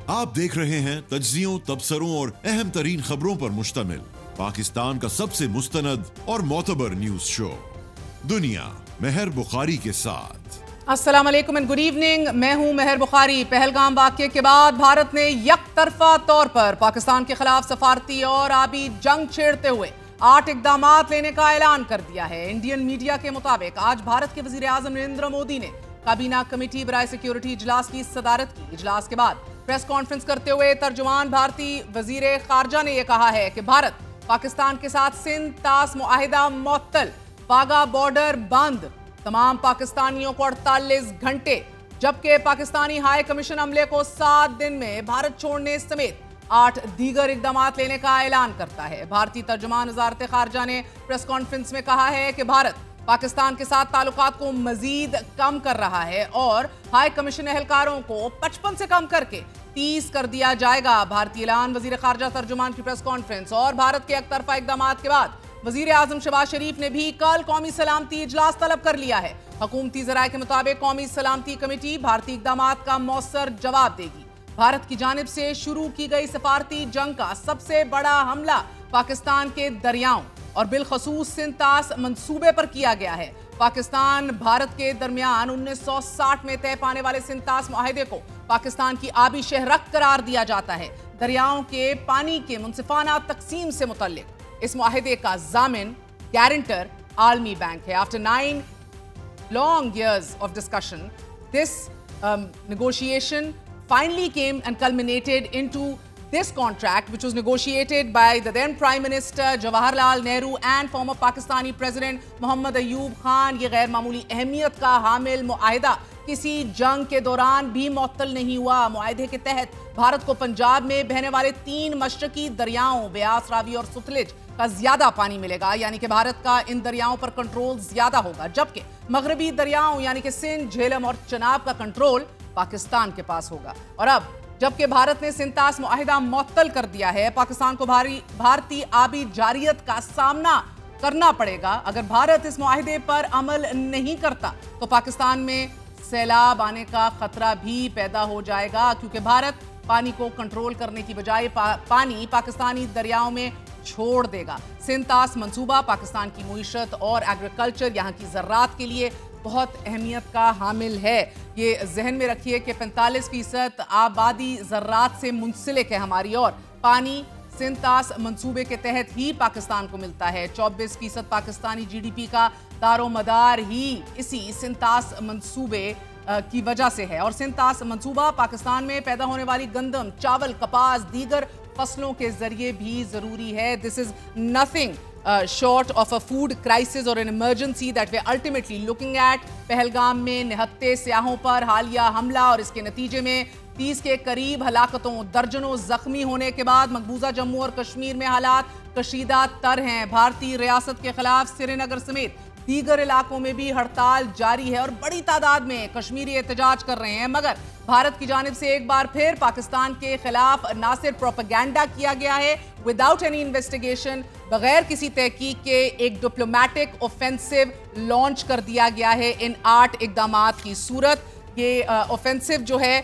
आप देख रहे हैं तज्जियों, तबसरों और अहम तरीन खबरों पर मुश्तमिल पाकिस्तान का सबसे मुस्तनद और मोतबर न्यूज शो दुनिया मेहर बुखारी के साथ। अस्सलाम वालेकुम एंड गुड इवनिंग। मैं हूं मेहर बुखारी। पहलगाम वाक़ये के बाद भारत ने यकतरफा तौर पर पाकिस्तान के खिलाफ सफारती और आबी जंग छेड़ते हुए 8 इक़दामात लेने का ऐलान कर दिया है। इंडियन मीडिया के मुताबिक आज भारत के वज़ीर आज़म नरेंद्र मोदी ने काबीना कमेटी बराए सिक्योरिटी इजलास की सदारत की। इजलास के बाद प्रेस कॉन्फ्रेंस करते हुए तर्जुमान भारतीय वज़ीर ख़ारजा ने यह कहा है कि भारत पाकिस्तान के साथ सिंध तास मुआहिदा मुअत्तल, वाघा बॉर्डर बंद, तमाम पाकिस्तानियों को 48 घंटे, जबकि पाकिस्तानी हाई कमीशन अमले को 7 दिन में भारत छोड़ने समेत 8 दीगर इक़दामात लेने का ऐलान करता है। भारतीय तर्जुमान वज़ारत ख़ारजा ने प्रेस कॉन्फ्रेंस में कहा है कि भारत पाकिस्तान के साथ ताल्लुकात को मजीद कम कर रहा है और हाई कमीशन एहलकारों को 55 से कम करके 30 कर दिया जाएगा। भारतीय ऐलान, वज़ीर ख़ारजा तर्जुमान की प्रेस कॉन्फ्रेंस और भारत के एकतरफा इक़दामात के बाद वज़ीर आज़म शहबाज शरीफ ने भी कल कौमी सलामती इजलास तलब कर लिया है। हुकूमती ज़राए के मुताबिक कौमी सलामती कमेटी भारतीय इक़दामात का मौसर जवाब देगी। भारत की जानिब से शुरू की गई सफारती जंग का सबसे बड़ा हमला पाकिस्तान के दरियाओं और बिलखसूस सिंध तास मंसूबे पर किया गया है। पाकिस्तान भारत के दरमियान 1960 में तय पाने वाले सिंध तास मुआहिदे को पाकिस्तान की आबी शहरक करार दिया जाता है। दरियाओं के पानी के मुनसिफाना तकसीम से मुतल्लिक इस मुआहिदे का जामिन गारंटर आलमी बैंक है। After 9 long years of discussion, this negotiation finally came and culminated into this contract, which was negotiated by the then Prime Minister Jawaharlal Nehru and former Pakistani President Mohammad Ayub Khan। ये गैर मामूली अहमियत का हामिल मुआहिदा किसी जंग के दौरान भी मुअत्तल नहीं हुआ। मुआहिदे के तहत भारत को पंजाब में बहने वाले 3 मशरकी दरियाओं ब्यास, रावी और सतलुज का ज्यादा पानी मिलेगा, यानी कि भारत का इन दरियाओं पर कंट्रोल ज्यादा होगा, जबकि मगरबी दरियाओं यानी कि सिंध, झेलम और चनाब का कंट्रोल पाकिस्तान के पास होगा। और अब जबकि भारत ने सिंध तास मुआहिदा मुअत्तल कर दिया है, पाकिस्तान को भारतीय आबी जारियत का सामना करना पड़ेगा। अगर भारत इस मुआहिदे पर अमल नहीं करता तो पाकिस्तान में सैलाब आने का खतरा भी पैदा हो जाएगा, क्योंकि भारत पानी को कंट्रोल करने की बजाय पानी पाकिस्तानी दरियाओं में छोड़ देगा। सिंध तास मंसूबा पाकिस्तान की मुईशत और एग्रीकल्चर, यहाँ की ज़राअत के लिए बहुत अहमियत का हामिल है। ये जहन में रखिए कि 45% आबादी ज़राअत से मुंसलिक है हमारी, और पानी सिंध तास मंसूबे के तहत ही पाकिस्तान को मिलता है। 24% पाकिस्तानी GDP का दारोमदार ही इसी सिंध तास मंसूबे की वजह से है। और सिंध तास मंसूबा पाकिस्तान में पैदा होने वाली गंदम, चावल, कपास, दीगर फसलों के जरिए भी ज़रूरी है। This is nothing short of a food crisis or an emergency that we're ultimately looking at। Pahalgam में निहत्ते सियाहों पर हालिया हमला और इसके नतीजे में 30 के करीब हलाकतों, दर्जनों जख्मी होने के बाद मकबूजा जम्मू और कश्मीर में हालात कशीदा तर हैं। भारतीय रियासत के खिलाफ श्रीनगर समेत दीगर इलाकों में भी हड़ताल जारी है और बड़ी तादाद में कश्मीरी एहतजाज कर रहे हैं। मगर भारत की जानिब से एक बार फिर पाकिस्तान के खिलाफ ना सिर्फ प्रोपेगेंडा किया गया है विदाउट एनी इन्वेस्टिगेशन, बगैर किसी तहकीक के एक डिप्लोमेटिक ऑफेंसिव लॉन्च कर दिया गया है इन 8 इक़दामात की सूरत। ये ऑफेंसिव जो है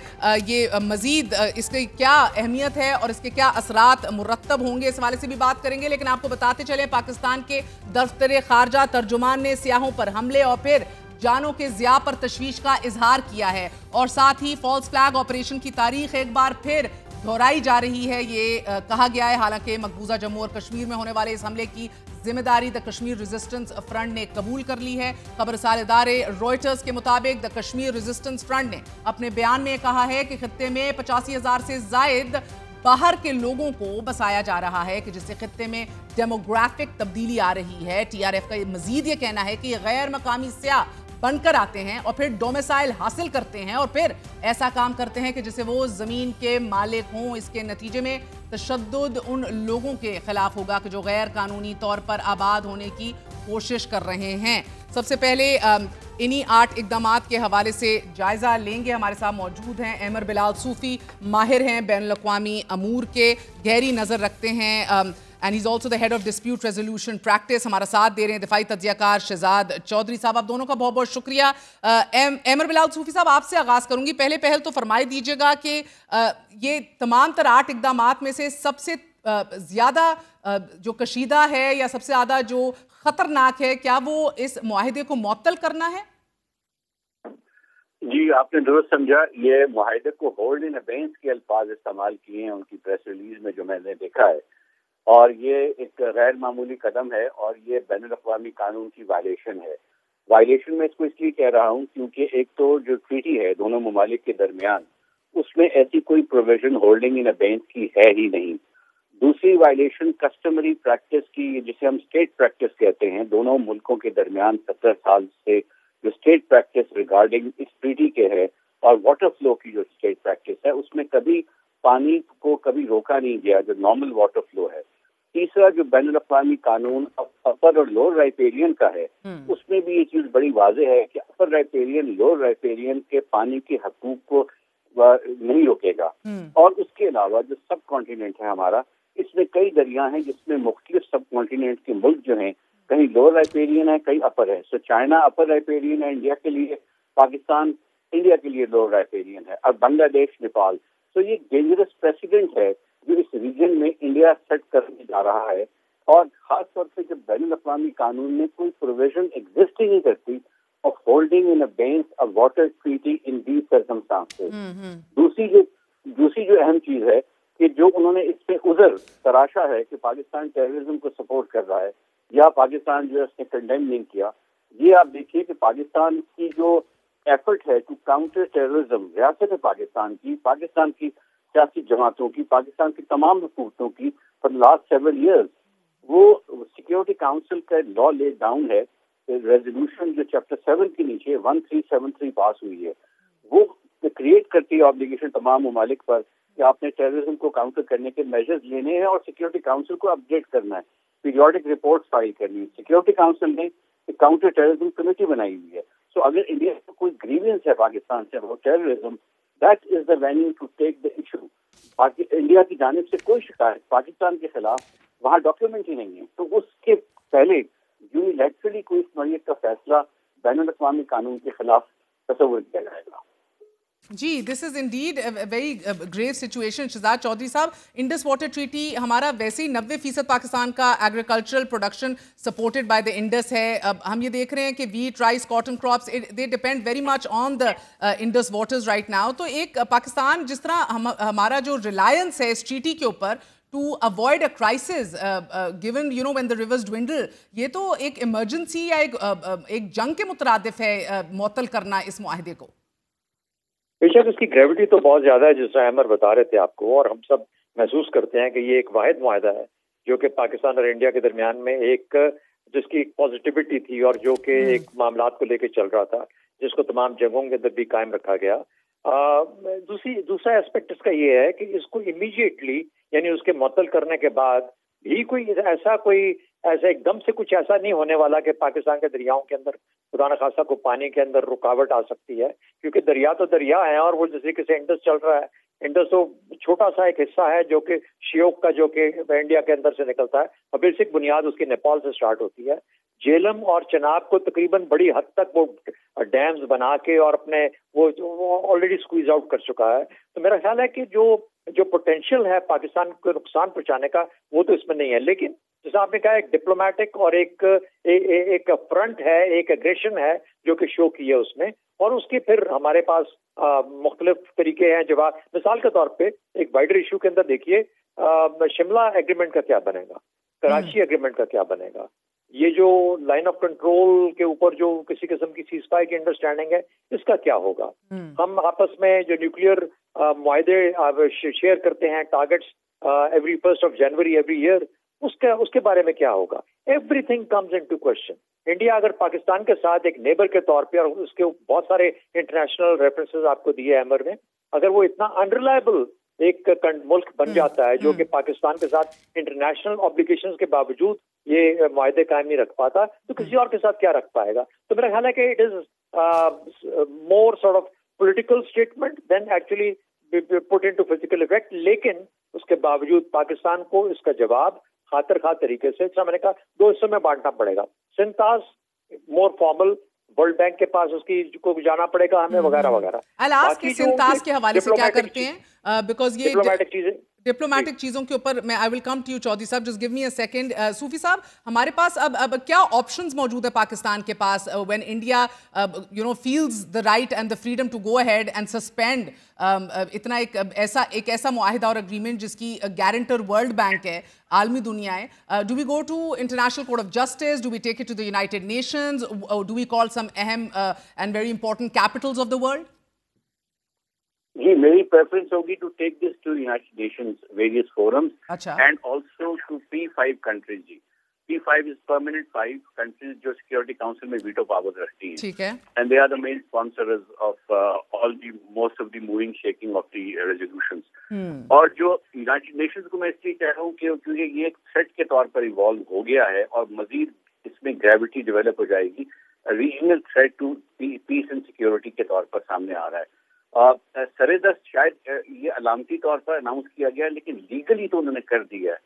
ये मज़ीद इसकी क्या अहमियत है और इसके क्या असरात मुरत्तब होंगे, इस हवाले से भी बात करेंगे। लेकिन आपको बताते चले, पाकिस्तान के दफ्तर ख़ारजा तर्जुमान ने सियाहों पर हमले और फिर जानों के ज़िया पर तशवीश का इजहार किया है, और साथ ही फॉल्स फ्लैग ऑपरेशन की तारीख एक बार फिर दोहराई जा रही है। ये कहा गया है, हालांकि मकबूजा जम्मू और कश्मीर में होने वाले इस हमले की जिम्मेदारी द कश्मीर रेजिस्टेंस फ्रंट ने कबूल कर ली है। खबरसार इदारे रॉयटर्स के मुताबिक द कश्मीर रेजिस्टेंस फ्रंट ने अपने बयान में कहा है कि खित्ते में 85,000 से जायद बाहर के लोगों को बसाया जा रहा है, कि जिससे खित्ते में डेमोग्राफिक तब्दीली आ रही है। TRF का मजीद ये कहना है कि गैर मकामी सियाह बनकर आते हैं और फिर डोमिसाइल हासिल करते हैं और फिर ऐसा काम करते हैं कि जिसे वो ज़मीन के मालिक हों। इसके नतीजे में तशद्दुद उन लोगों के खिलाफ होगा कि जो गैर कानूनी तौर पर आबाद होने की कोशिश कर रहे हैं। सबसे पहले इन्हीं 8 इक़दामात के हवाले से जायज़ा लेंगे। हमारे साथ मौजूद हैं अहमर बिलाल सूफ़ी, माहिर हैं बैनुल अक़वामी अमूर के, गहरी नज़र रखते हैं and he's also the head of dispute resolution practice. हमारा साथ दे रहे हैं दिफाई तज्जियाकार शहजाद चौधरी साहब. आप दोनों का बहुत बहुत शुक्रिया. अमर बिलाल सूफी साहब, आपसे आगाज करूंगी. पहल तो फरमाई दीजिएगा कि ये तमाम तर 8 इक़दामात में से सबसे ज्यादा जो कशीदा है या सबसे ज्यादा जो खतरनाक है, क्या वो इस मुआहिदे को मुअत्तल करना है? जी, आपने दुरुस्त समझा. ये मुआहिदे को होल्ड इन अबेंस के अल्फाज इस्तेमाल किए हैं उनकी प्रेस रिलीज में, जो मैंने देखा है. और ये एक गैर मामूली कदम है और ये बैनुल अक़वामी कानून की वायलेशन है. वायलेशन में इसको इसलिए कह रहा हूँ क्योंकि एक तो जो ट्रीटी है दोनों ममालिक के दरमियान, उसमें ऐसी कोई प्रोविजन होल्डिंग इन अबेंस की है ही नहीं. दूसरी वायलेशन कस्टमरी प्रैक्टिस की, जिसे हम स्टेट प्रैक्टिस कहते हैं, दोनों मुल्कों के दरमियान 17 साल से जो स्टेट प्रैक्टिस रिगार्डिंग इस ट्रीटी के है और वाटर फ्लो की जो स्टेट प्रैक्टिस है, उसमें कभी पानी को कभी रोका नहीं गया जो नॉर्मल वाटर फ्लो है. तीसरा जो बैनुल अक़वामी कानून अपर और लोअर राइपेरियन का है, उसमें भी ये चीज बड़ी वाज़ेह है कि अपर राइपेरियन लोअर राइपेरियन के पानी के हकूक को नहीं रोकेगा. और उसके अलावा जो सब कॉन्टिनेंट है हमारा, इसमें कई दरिया हैं जिसमें मुख्तलिफ सब कॉन्टिनेंट के मुल्क जो हैं, कहीं लोअर राइपेरियन है, कहीं अपर है. सो चाइना अपर राइपेरियन है इंडिया के लिए, पाकिस्तान इंडिया के लिए लोअर राइपेरियन है, और बांग्लादेश, नेपाल. तो ये डेंजरस प्रेसिडेंट है जो इस रीजन में इंडिया सेट करने जा रहा है. और खास तौर पे जब बैनुल अक़वामी कानून में कोई प्रोविजन एग्जिस्ट ही नहीं करती of holding in abeyance a water treaty in these circumstances. दूसरी जो अहम चीज है कि जो उन्होंने इससे उज़र तराशा है कि पाकिस्तान टेररिज्म को सपोर्ट कर रहा है या पाकिस्तान जो है उसने कंडेम नहीं किया. ये आप देखिए कि पाकिस्तान की जो एफर्ट है टू काउंटर टेररिज्म, रियासत पाकिस्तान की सियासी जमातों की, पाकिस्तान की तमाम हुकूमतों की फॉर लास्ट 7 years, वो सिक्योरिटी काउंसिल का लॉ ले डाउन है. रेजोल्यूशन जो चैप्टर 7 के नीचे 1373 पास हुई है, वो क्रिएट करती है ऑब्लिगेशन तमाम ममालिक पर कि आपने टेररिज्म को काउंटर करने के मेजर्स लेने हैं और सिक्योरिटी काउंसिल को अपडेट करना है, पीरियोडिक रिपोर्ट फाइल करनी है. सिक्योरिटी काउंसिल ने एक काउंटर टेररिज्म कमेटी बनाई हुई है. सो अगर इंडिया को कोई ग्रीवियंस है पाकिस्तान से about terrorism, that is the venue to take the issue. India की जानिब से कोई शिकायत पाकिस्तान के खिलाफ वहाँ डॉक्यूमेंट ही नहीं है, तो उसके पहले यूनिलैटरली कोई इस नौयत का फैसला बैनुल अक़वामी कानून के खिलाफ तस्वुर किया जाएगा. जी, this is indeed very grave situation. Shahzad Chaudhry साहब, इंडस वाटर ट्रीटी हमारा वैसे ही 90% पाकिस्तान का agricultural production supported by the Indus है. अब हम ये देख रहे हैं कि wheat, rice, cotton crops, they depend very much on the Indus waters right now. तो एक पाकिस्तान जिस तरह हमारा जो रिलायंस है इस ट्रीटी के ऊपर to avoid a crisis given when the rivers dwindle, ये तो एक इमरजेंसी या एक जंग के मुतरादिफ है मुअत्तल करना इस मुआहिदे को. बेशक इसकी ग्रेविटी तो बहुत ज्यादा है, जिस तरह अमर बता रहे थे आपको, और हम सब महसूस करते हैं कि ये एक वाहिद मुआहिदा है जो कि पाकिस्तान और इंडिया के दरमियान में एक जिसकी एक पॉजिटिविटी थी और जो कि एक मामलात को लेकर चल रहा था, जिसको तमाम जगहों के अंदर भी कायम रखा गया. दूसरा एस्पेक्ट इसका ये है कि इसको इमीडिएटली यानी उसके मुअत्तल करने के बाद भी कोई ऐसा एकदम से कुछ ऐसा नहीं होने वाला कि पाकिस्तान के दरियाओं के अंदर खुदा न खासा को पानी के अंदर रुकावट आ सकती है, क्योंकि दरिया तो दरिया है और वो जिस तरीके से इंडस चल रहा है, इंडस तो छोटा सा एक हिस्सा है जो कि शियोक का जो कि इंडिया के अंदर से निकलता है और बेसिक बुनियाद उसकी नेपाल से स्टार्ट होती है. झेलम और चनाब को तकरीबन बड़ी हद तक वो डैम्स बना के और अपने वो ऑलरेडी स्क्वीज आउट कर चुका है. तो मेरा ख्याल है कि जो पोटेंशियल है पाकिस्तान को नुकसान पहुंचाने का वो तो इसमें नहीं है, लेकिन जैसे आपने कहा एक डिप्लोमेटिक और एक फ्रंट है, एक एग्रेशन है जो कि शो की है उसमें, और उसके फिर हमारे पास मुख्तलिफ तरीके हैं जवाब. मिसाल के तौर पे एक वाइडर इशू के अंदर देखिए शिमला एग्रीमेंट का क्या बनेगा, कराची एग्रीमेंट का क्या बनेगा, ये जो लाइन ऑफ कंट्रोल के ऊपर जो किसी किस्म की सीज फायर की अंडरस्टैंडिंग है इसका क्या होगा. हम आपस में जो न्यूक्लियर मुआहदे शेयर करते हैं टारगेट्स एवरी 1 जनवरी एवरी ईयर, उसके बारे में क्या होगा. Everything comes into question. India अगर पाकिस्तान के साथ एक नेबर के तौर पे, और उसके बहुत सारे इंटरनेशनल रेफरेंसेस आपको दिए अमर ने, अगर वो इतना अनरिलायबल एक मुल्क बन जाता है जो कि पाकिस्तान के साथ इंटरनेशनल ऑब्लिगेशंस के बावजूद ये मुआहदे कायम नहीं रख पाता, तो किसी और के साथ क्या रख पाएगा. तो मेरा ख्याल है कि it is more sort of political statement than actually put into physical effect. लेकिन उसके बावजूद पाकिस्तान को इसका जवाब खातिर खा तरीके से, मैंने कहा 2 हिस्सों में बांटना पड़ेगा। सिंतास मोर फॉर्मल, वर्ल्ड बैंक के पास उसकी को जाना पड़ेगा हमें, वगैरह वगैरह। सिंतास के हवाले से क्या करते हैं, बिकॉज ये डिप्लोमेटिक चीजें, डिप्लोमेटिक चीजों के ऊपर मैं I will come to you Chaudhry साहब, just give me a second. Sufi साहब, हमारे पास अब क्या ऑप्शंस मौजूद है पाकिस्तान के पास when India feels the right and the freedom to go ahead and suspend इतना एक ऐसा मुआहिदा और एग्रीमेंट जिसकी गारंटर वर्ल्ड बैंक है, आलमी दुनिया है। Do we go to international court of justice, do we take it to the United Nations, do we call some अहम and very important capitals of the world? जी, मेरी preference होगी to take this to United Nations various forums and also to P5 countries. जी, P5 is permanent 5 countries जो security council में veto power रखती हैं। ठीक है। And they are the main sponsors of all the most of the moving shaking of the resolutions. और जो United Nations को मैं इसलिए कह रहा हूँ क्योंकि ये एक थ्रेट के तौर पर इवॉल्व हो गया है और मजीद इसमें ग्रेविटी डेवलप हो जाएगी। Regional threat to peace and security के तौर पर सामने आ रहा है। सरेदस्त शायद ये अलामती तौर पर अनाउंस किया गया है, लेकिन लीगली तो उन्होंने कर दिया है।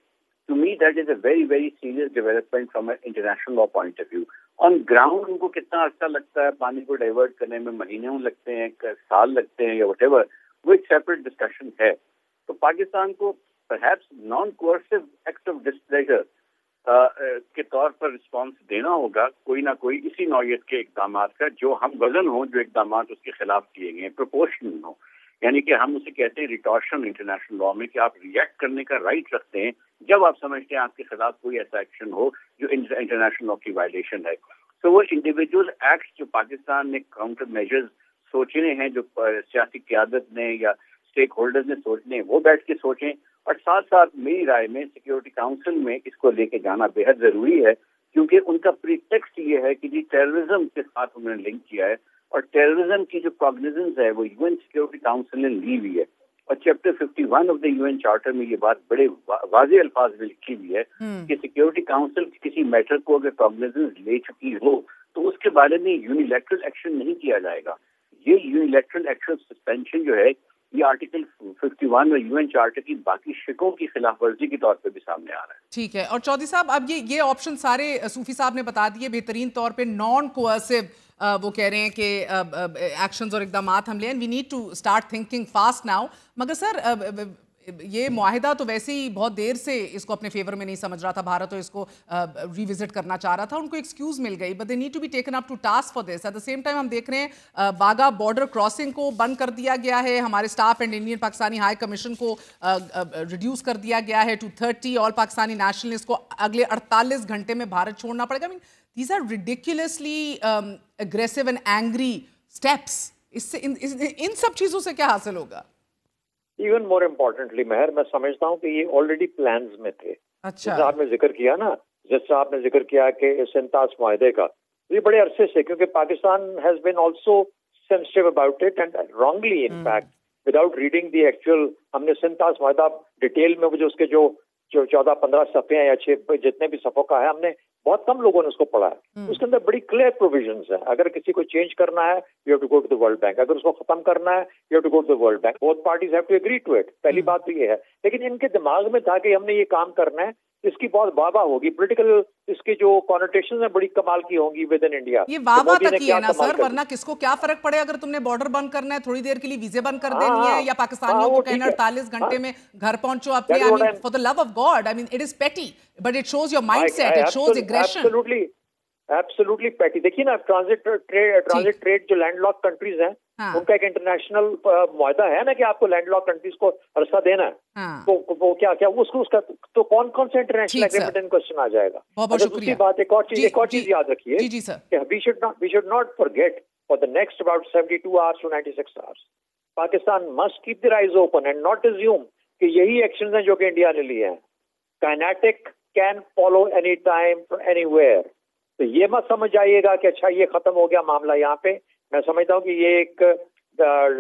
To me that is a very very serious development from international law point of view. On ground उनको कितना अर्सा लगता है, पानी को डाइवर्ट करने में महीनों लगते हैं, साल लगते हैं या व्हाटएवर, वो एक सेपरेट डिस्कशन है। तो पाकिस्तान को perhaps non coercive act of displeasure के तौर पर रिस्पांस देना होगा, कोई ना कोई इसी नौयत के इकदाम का जो हम वजन हो, जो इकदाम उसके खिलाफ किए गए प्रोपोर्शनल हो। यानी कि हम उसे कहते हैं रिटॉर्शन इंटरनेशनल लॉ में, कि आप रिएक्ट करने का राइट रखते हैं जब आप समझते हैं आपके खिलाफ कोई ऐसा एक्शन हो जो इंटरनेशनल लॉ की वायलेशन है। तो वो इंडिविजुअल एक्ट जो पाकिस्तान ने काउंटर मेजर्स सोचने हैं, जो सियासी क़यादत ने या स्टेक होल्डर्स ने सोचने, वो बैठ के सोचें। और साथ साथ मेरी राय में सिक्योरिटी काउंसिल में इसको लेके जाना बेहद जरूरी है, क्योंकि उनका प्रीटेक्स्ट ये है कि जी टेररिज्म के साथ उन्होंने लिंक किया है और टेररिज्म की जो कॉग्निजेंस है वो यूएन सिक्योरिटी काउंसिल ने ली हुई है। और chapter 51 of the UN charter में ये बात बड़े वाज़ेह अल्फाज में लिखी हुई है कि सिक्योरिटी काउंसिल किसी मैटर को अगर कॉग्निजेंस ले चुकी हो तो उसके बारे में यूनिलैटरल एक्शन नहीं किया जाएगा। ये यूनिलैटरल एक्शन सस्पेंशन जो है, ये आर्टिकल 51 और यूएन चार्टर की बाकी शिकों की खिलाफ वर्जी के तौर पे भी सामने आ रहा है। ठीक है। और चौधरी साहब, अब ये ऑप्शन सारे सूफी साहब ने बता दिए बेहतरीन तौर पे, नॉन कोअर्सिव वो कह रहे हैं कि एक्शंस और इक़दामात हम लें, we need to start thinking fast now. मगर सर ये मुआहिदा तो वैसे ही बहुत देर से इसको अपने फेवर में नहीं समझ रहा था भारत, और इसको रिविजिट करना चाह रहा था, उनको एक्सक्यूज मिल गई, but they need to be taken up to task for this. At the same time हम देख रहे हैं वाघा बॉर्डर क्रॉसिंग को बंद कर दिया गया है, हमारे staff and Indian Pakistani high commission को रिड्यूस कर दिया गया है टू 30, ऑल पाकिस्तानी नेशनलिस्ट को अगले 48 घंटे में भारत छोड़ना पड़ेगा। I mean these are ridiculously aggressive and angry steps. इससे इन सब चीज़ों से क्या हासिल होगा? इवन मोर इम्पोर्टेंटली महर, मैं समझता हूँ कि ये ऑलरेडी प्लान्स में थे। अच्छा। जैसे आपने जिक्र किया ना, जैसे आपने जिक्र किया कि सिंतास मुआहदे का, ये बड़े अरसे से, क्योंकि Pakistan has been also sensitive about it and wrongly in fact, without reading the actual. हमने सिंतास मुआहदा डिटेल में जो उसके जो 14-15 सफ़े हैं या 6 जितने भी सफ़ों का है, हमने बहुत कम लोगों ने उसको पढ़ा है। उसके अंदर बड़ी क्लियर प्रोविजंस है। अगर किसी को चेंज करना है, you have to go to the World Bank. अगर उसको खत्म करना है, you have to go to the World Bank. Both parties have to agree to it. पहली बात तो ये है। लेकिन इनके दिमाग में था कि हमने ये काम करना है, इसकी बहुत वाहवाह होगी, पॉलिटिकल इसके जो कॉनोटेशंस हैं बड़ी कमाल की होंगी विद इन इंडिया। ये वाहवाह तक ही है ना सर, वरना किसको क्या फर्क पड़े अगर तुमने बॉर्डर बंद करना है, थोड़ी देर के लिए वीजे बंद कर देनी है, या पाकिस्तानियों को कहना 48 घंटे में घर पहुंचो अपने। I mean for the love of God, I mean it is petty, but it shows your mindset, it shows aggression. Absolutely petty. देखिए ना, ट्रांजिट ट्रेड जो लैंडलॉक कंट्रीज हैं, उनका एक इंटरनेशनल मुआहदा है ना कि आपको लैंडलॉक कंट्रीज को अरसा देना है। तो वो क्या उसका तो कौन से इंटरनेशनल एग्रीमेंट इन क्वेश्चन आ जाएगा। बहुत शुक्रिया। बात एक और चीज याद रखिए कि we should not forget for the next about 72 hours to 96 hours Pakistan must keep the eyes open and not assume कि यही एक्शन है जो कि इंडिया ने लिए हैं। Kinetic can follow any time anywhere. तो ये मत समझ आइएगा कि अच्छा ये खत्म हो गया मामला यहाँ पे। मैं समझता हूँ कि ये एक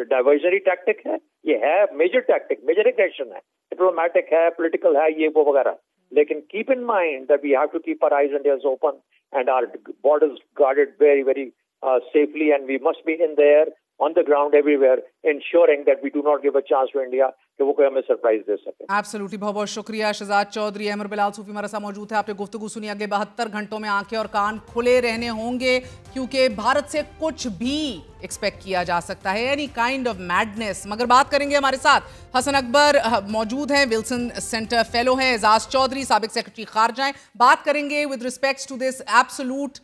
डाइवर्जनरी टैक्टिक है, ये है मेजर टैक्टिक, मेजर एग्रेशन है, डिप्लोमेटिक है, पॉलिटिकल है, ये वो वगैरह। लेकिन keep in mind that we have to keep our eyes and ears open and our borders guarded very very safely, and we must be in there on the ground everywhere, ensuring that we do not give a chance to India کہ وہ کوئی ہمیں surprise دے سکے. Absolutely, بہت بہت شکریہ شہزاد چودھری. احمد بلال صوفی ہمارے ساتھ موجود ہے. آپ نے گفتگو سنی. اگلے 72 گھنٹوں میں آنکھیں اور کان کھلے رہنے ہوں گے, کیونکہ بھارت سے کچھ بھی ایکسپیکٹ کیا جا سکتا ہے, اینی کائنڈ آف میڈنس. مگر بات کریں گے, ہمارے ساتھ حسن اکبر موجود ہیں, ولسن سینٹر فیلو ہیں, اعزاز چودھری سابق سیکرٹری خارجہ ہیں. بات کریں گے with respects to this absolute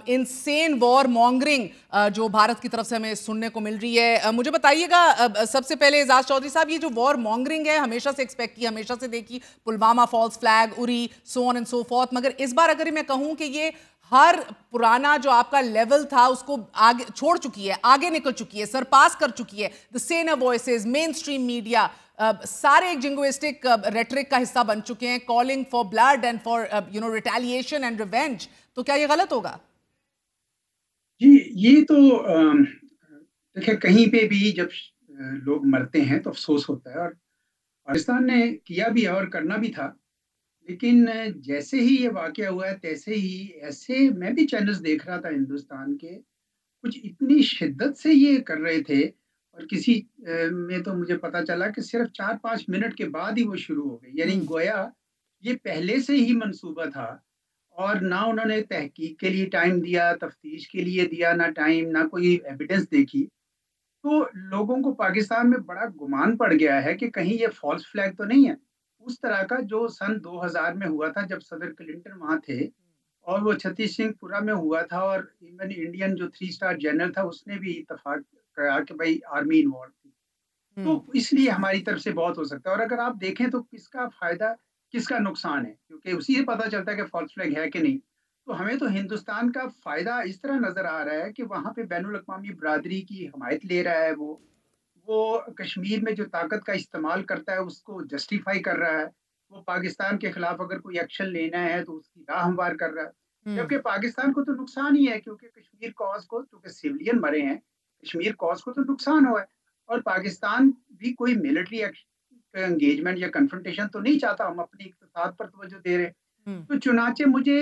insane war mongering جو بھارت کی طرف سے ہمیں سننے کو مل رہی ہے. مجھے بتائیے گا سب سے پہلے اعزاز چودھری صاحب, یہ جو وار مانگرنگ ہے ہمیشہ سے ایکسپیکٹ کی, ہمیشہ سے دیکھی, پلوامہ فالس فلیگ, اری, سو آن اینڈ سو فورتھ, مگر اس بار اگر میں کہوں کہ یہ ہر پرانا جو آپ کا لیول تھا اس کو آگے چھوڑ چکی ہے, آگے نکل چکی ہے, سرپاس کر چکی ہے. The saner voices, mainstream media, سارے ایک جنگوسٹک ریٹرک کا حصہ بن چکے ہیں, calling for blood and for retaliation and revenge. تو کیا یہ غلط ہوگا؟ جی, یہ تو دیکھیں, کہیں پہ بھی جب لوگ مرتے ہیں تو افسوس ہوتا ہے, اور پاکستان نے کیا بھی اور کرنا بھی تھا. لیکن جیسے ہی یہ واقعہ ہوا ہے تیسے ہی ایسے میں بھی چینلز دیکھ رہا تھا ہندوستان کے, کچھ اتنی شدت سے یہ کر رہے تھے, اور کسی میں تو مجھے پتا چلا کہ صرف 4-5 منٹ کے بعد ہی وہ شروع ہو گئی. یعنی گویا یہ پہلے سے ہی منصوبہ تھا, اور نہ انہوں نے تحقیق کے لیے ٹائم دیا, تفتیش کے لیے دیا نہ ٹائم, نہ کوئی ایویڈنس دیکھی. تو لوگوں کو پاکستان میں بڑا گمان پڑ گیا ہے کہ کہیں یہ فالس فلیگ تو نہیں ہے, اس طرح کا جو سن 2000 میں ہوا تھا جب صدر کلنٹن وہاں تھے, اور وہ چھتیس سنگھ پورہ میں ہوا تھا, اور ایون انڈین جو 3 اسٹار جنرل تھا اس نے بھی اتفاق کہا کہ بھائی آرمی انوالو تھی. تو اس لیے ہماری طرف سے بہت ہو سکتا ہے. اور اگر آپ دیکھیں تو کس کا فائدہ کس کا نقصان ہے, کیونکہ اسی سے پتہ چلتا ہے کہ فالس فلیگ ہے کہ نہیں. تو ہمیں تو ہندوستان کا فائدہ اس طرح نظر آ رہا ہے کہ وہاں پہ بین الاقوامی برادری کی حمایت لے رہا ہے, وہ کشمیر میں جو طاقت کا استعمال کرتا ہے اس کو جسٹیفائی کر رہا ہے, وہ پاکستان کے خلاف اگر کوئی ایکشن لینا ہے تو اس کی راہ ہموار کر رہا ہے. جبکہ پاکستان کو تو نقصان ہی ہے, کیونکہ کشمیر کاز کو, چونکہ سیولین مرے ہیں, کشمیر کاز کو تو نقصان ہوا ہے, اور پاکستان بھی کوئی ملٹری انگیجمنٹ یا کنفرنٹیشن تو نہیں چاہتا. ہم اپنی اقتصاد پر توجہ دے رہے ہیں. تو چنانچہ مجھے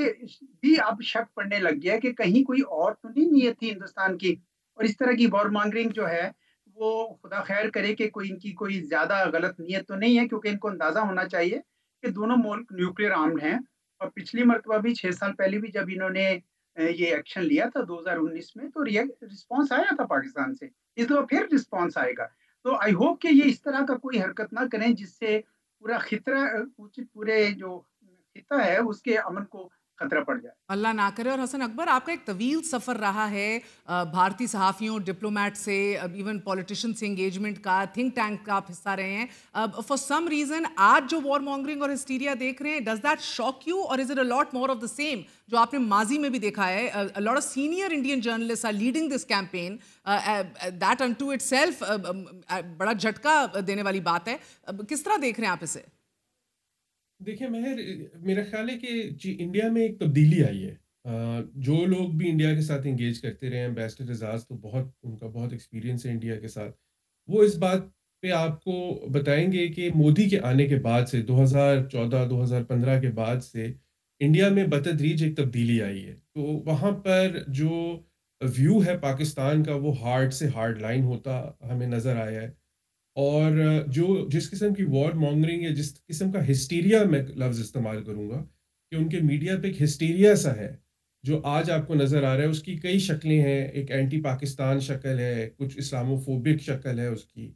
بھی اب شک پڑنے لگ گیا کہ کہیں کوئی اور تو نہیں نیت تھی ہندوستان کی. اور اس طرح کی وار مانگرنگ جو ہے وہ خدا خیر کرے کہ کوئی ان کی کوئی زیادہ غلط نیت تو نہیں ہے, کیونکہ ان کو اندازہ ہونا چاہیے کہ دونوں ملک نیوکلیئر آرمڈ ہیں. اور پچھلی مرتبہ بھی 6 سال پہلے بھی جب انہوں نے یہ ایکشن لیا تھا 2019 میں, تو رسپانس آیا تھا پاکستان سے, اس دفعہ پھر رسپانس آئے گا. تو آئی ہوپ کہ یہ اس طرح کا کوئی حرکت نہ کریں جس سے پورا خطرہ, پورے جو خطہ ہے اس کے امن کو خطرہ پڑ جائے. اللہ نہ کرے. اور حسن اکبر, آپ کا ایک طویل سفر رہا ہے بھارتی صحافیوں, ڈپلومیٹ سے, ایون پولیٹیشین سے انگیجمنٹ کا, تھنک ٹینک کا آپ حصہ رہے ہیں. فار سم ریزن آج جو وار مانگرنگ اور ہسٹیریا دیکھ رہے ہیں, ڈز دیٹ شاک یو, اور is it a lot more of the same جو آپ نے ماضی میں بھی دیکھا ہے؟ A lot of senior Indian journalists are leading this campaign. That unto itself بڑا جھٹکا دینے والی بات ہے. کس طرح دیکھ رہے ہیں آپ اسے؟ دیکھیں مہر, میرا خیال ہے کہ انڈیا میں ایک تبدیلی آئی ہے. جو لوگ بھی انڈیا کے ساتھ انگیج کرتے رہے ہیں, ایمبیسڈر اعزاز تو ان کا بہت ایکسپیرینس ہے انڈیا کے ساتھ, وہ اس بات پہ آپ کو بتائیں گے کہ مودی کے آنے کے بعد سے 2014-2015 کے بعد سے انڈیا میں بتدریج ایک تبدیلی آئی ہے. تو وہاں پر جو ویو ہے پاکستان کا وہ ہارڈ سے ہارڈ لائن ہوتا ہمیں نظر آیا ہے. اور جس قسم کی وار مانگرنگ یا جس قسم کا ہسٹیریا میں لفظ استعمال کروں گا کہ ان کے میڈیا پہ ایک ہسٹیریا سا ہے جو آج آپ کو نظر آ رہا ہے. اس کی کئی شکلیں ہیں, ایک اینٹی پاکستان شکل ہے, کچھ اسلامو فوبک شکل ہے اس کی,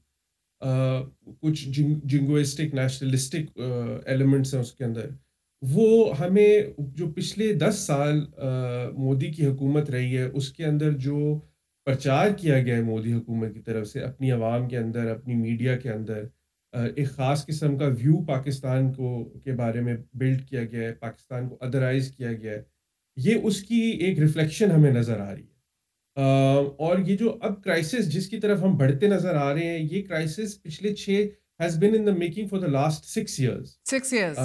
کچھ جنگوسٹک نیشنلسٹک ایلیمنٹس ہیں اس کے اندر. وہ ہمیں جو پچھلے 10 سال مودی کی حکومت رہی ہے اس کے اندر جو پرچار کیا گیا ہے مودی حکومت کی طرف سے اپنی عوام کے اندر, اپنی میڈیا کے اندر, ایک خاص قسم کا ویو پاکستان کے بارے میں بلڈ کیا گیا ہے, پاکستان کو ادرائز کیا گیا ہے, یہ اس کی ایک ریفلیکشن ہمیں نظر آ رہی ہے. اور یہ جو اب کرائسس جس کی طرف ہم بڑھتے نظر آ رہے ہیں, یہ کرائسس پچھلے 6 has been in the making for the last 6 years. 6 years.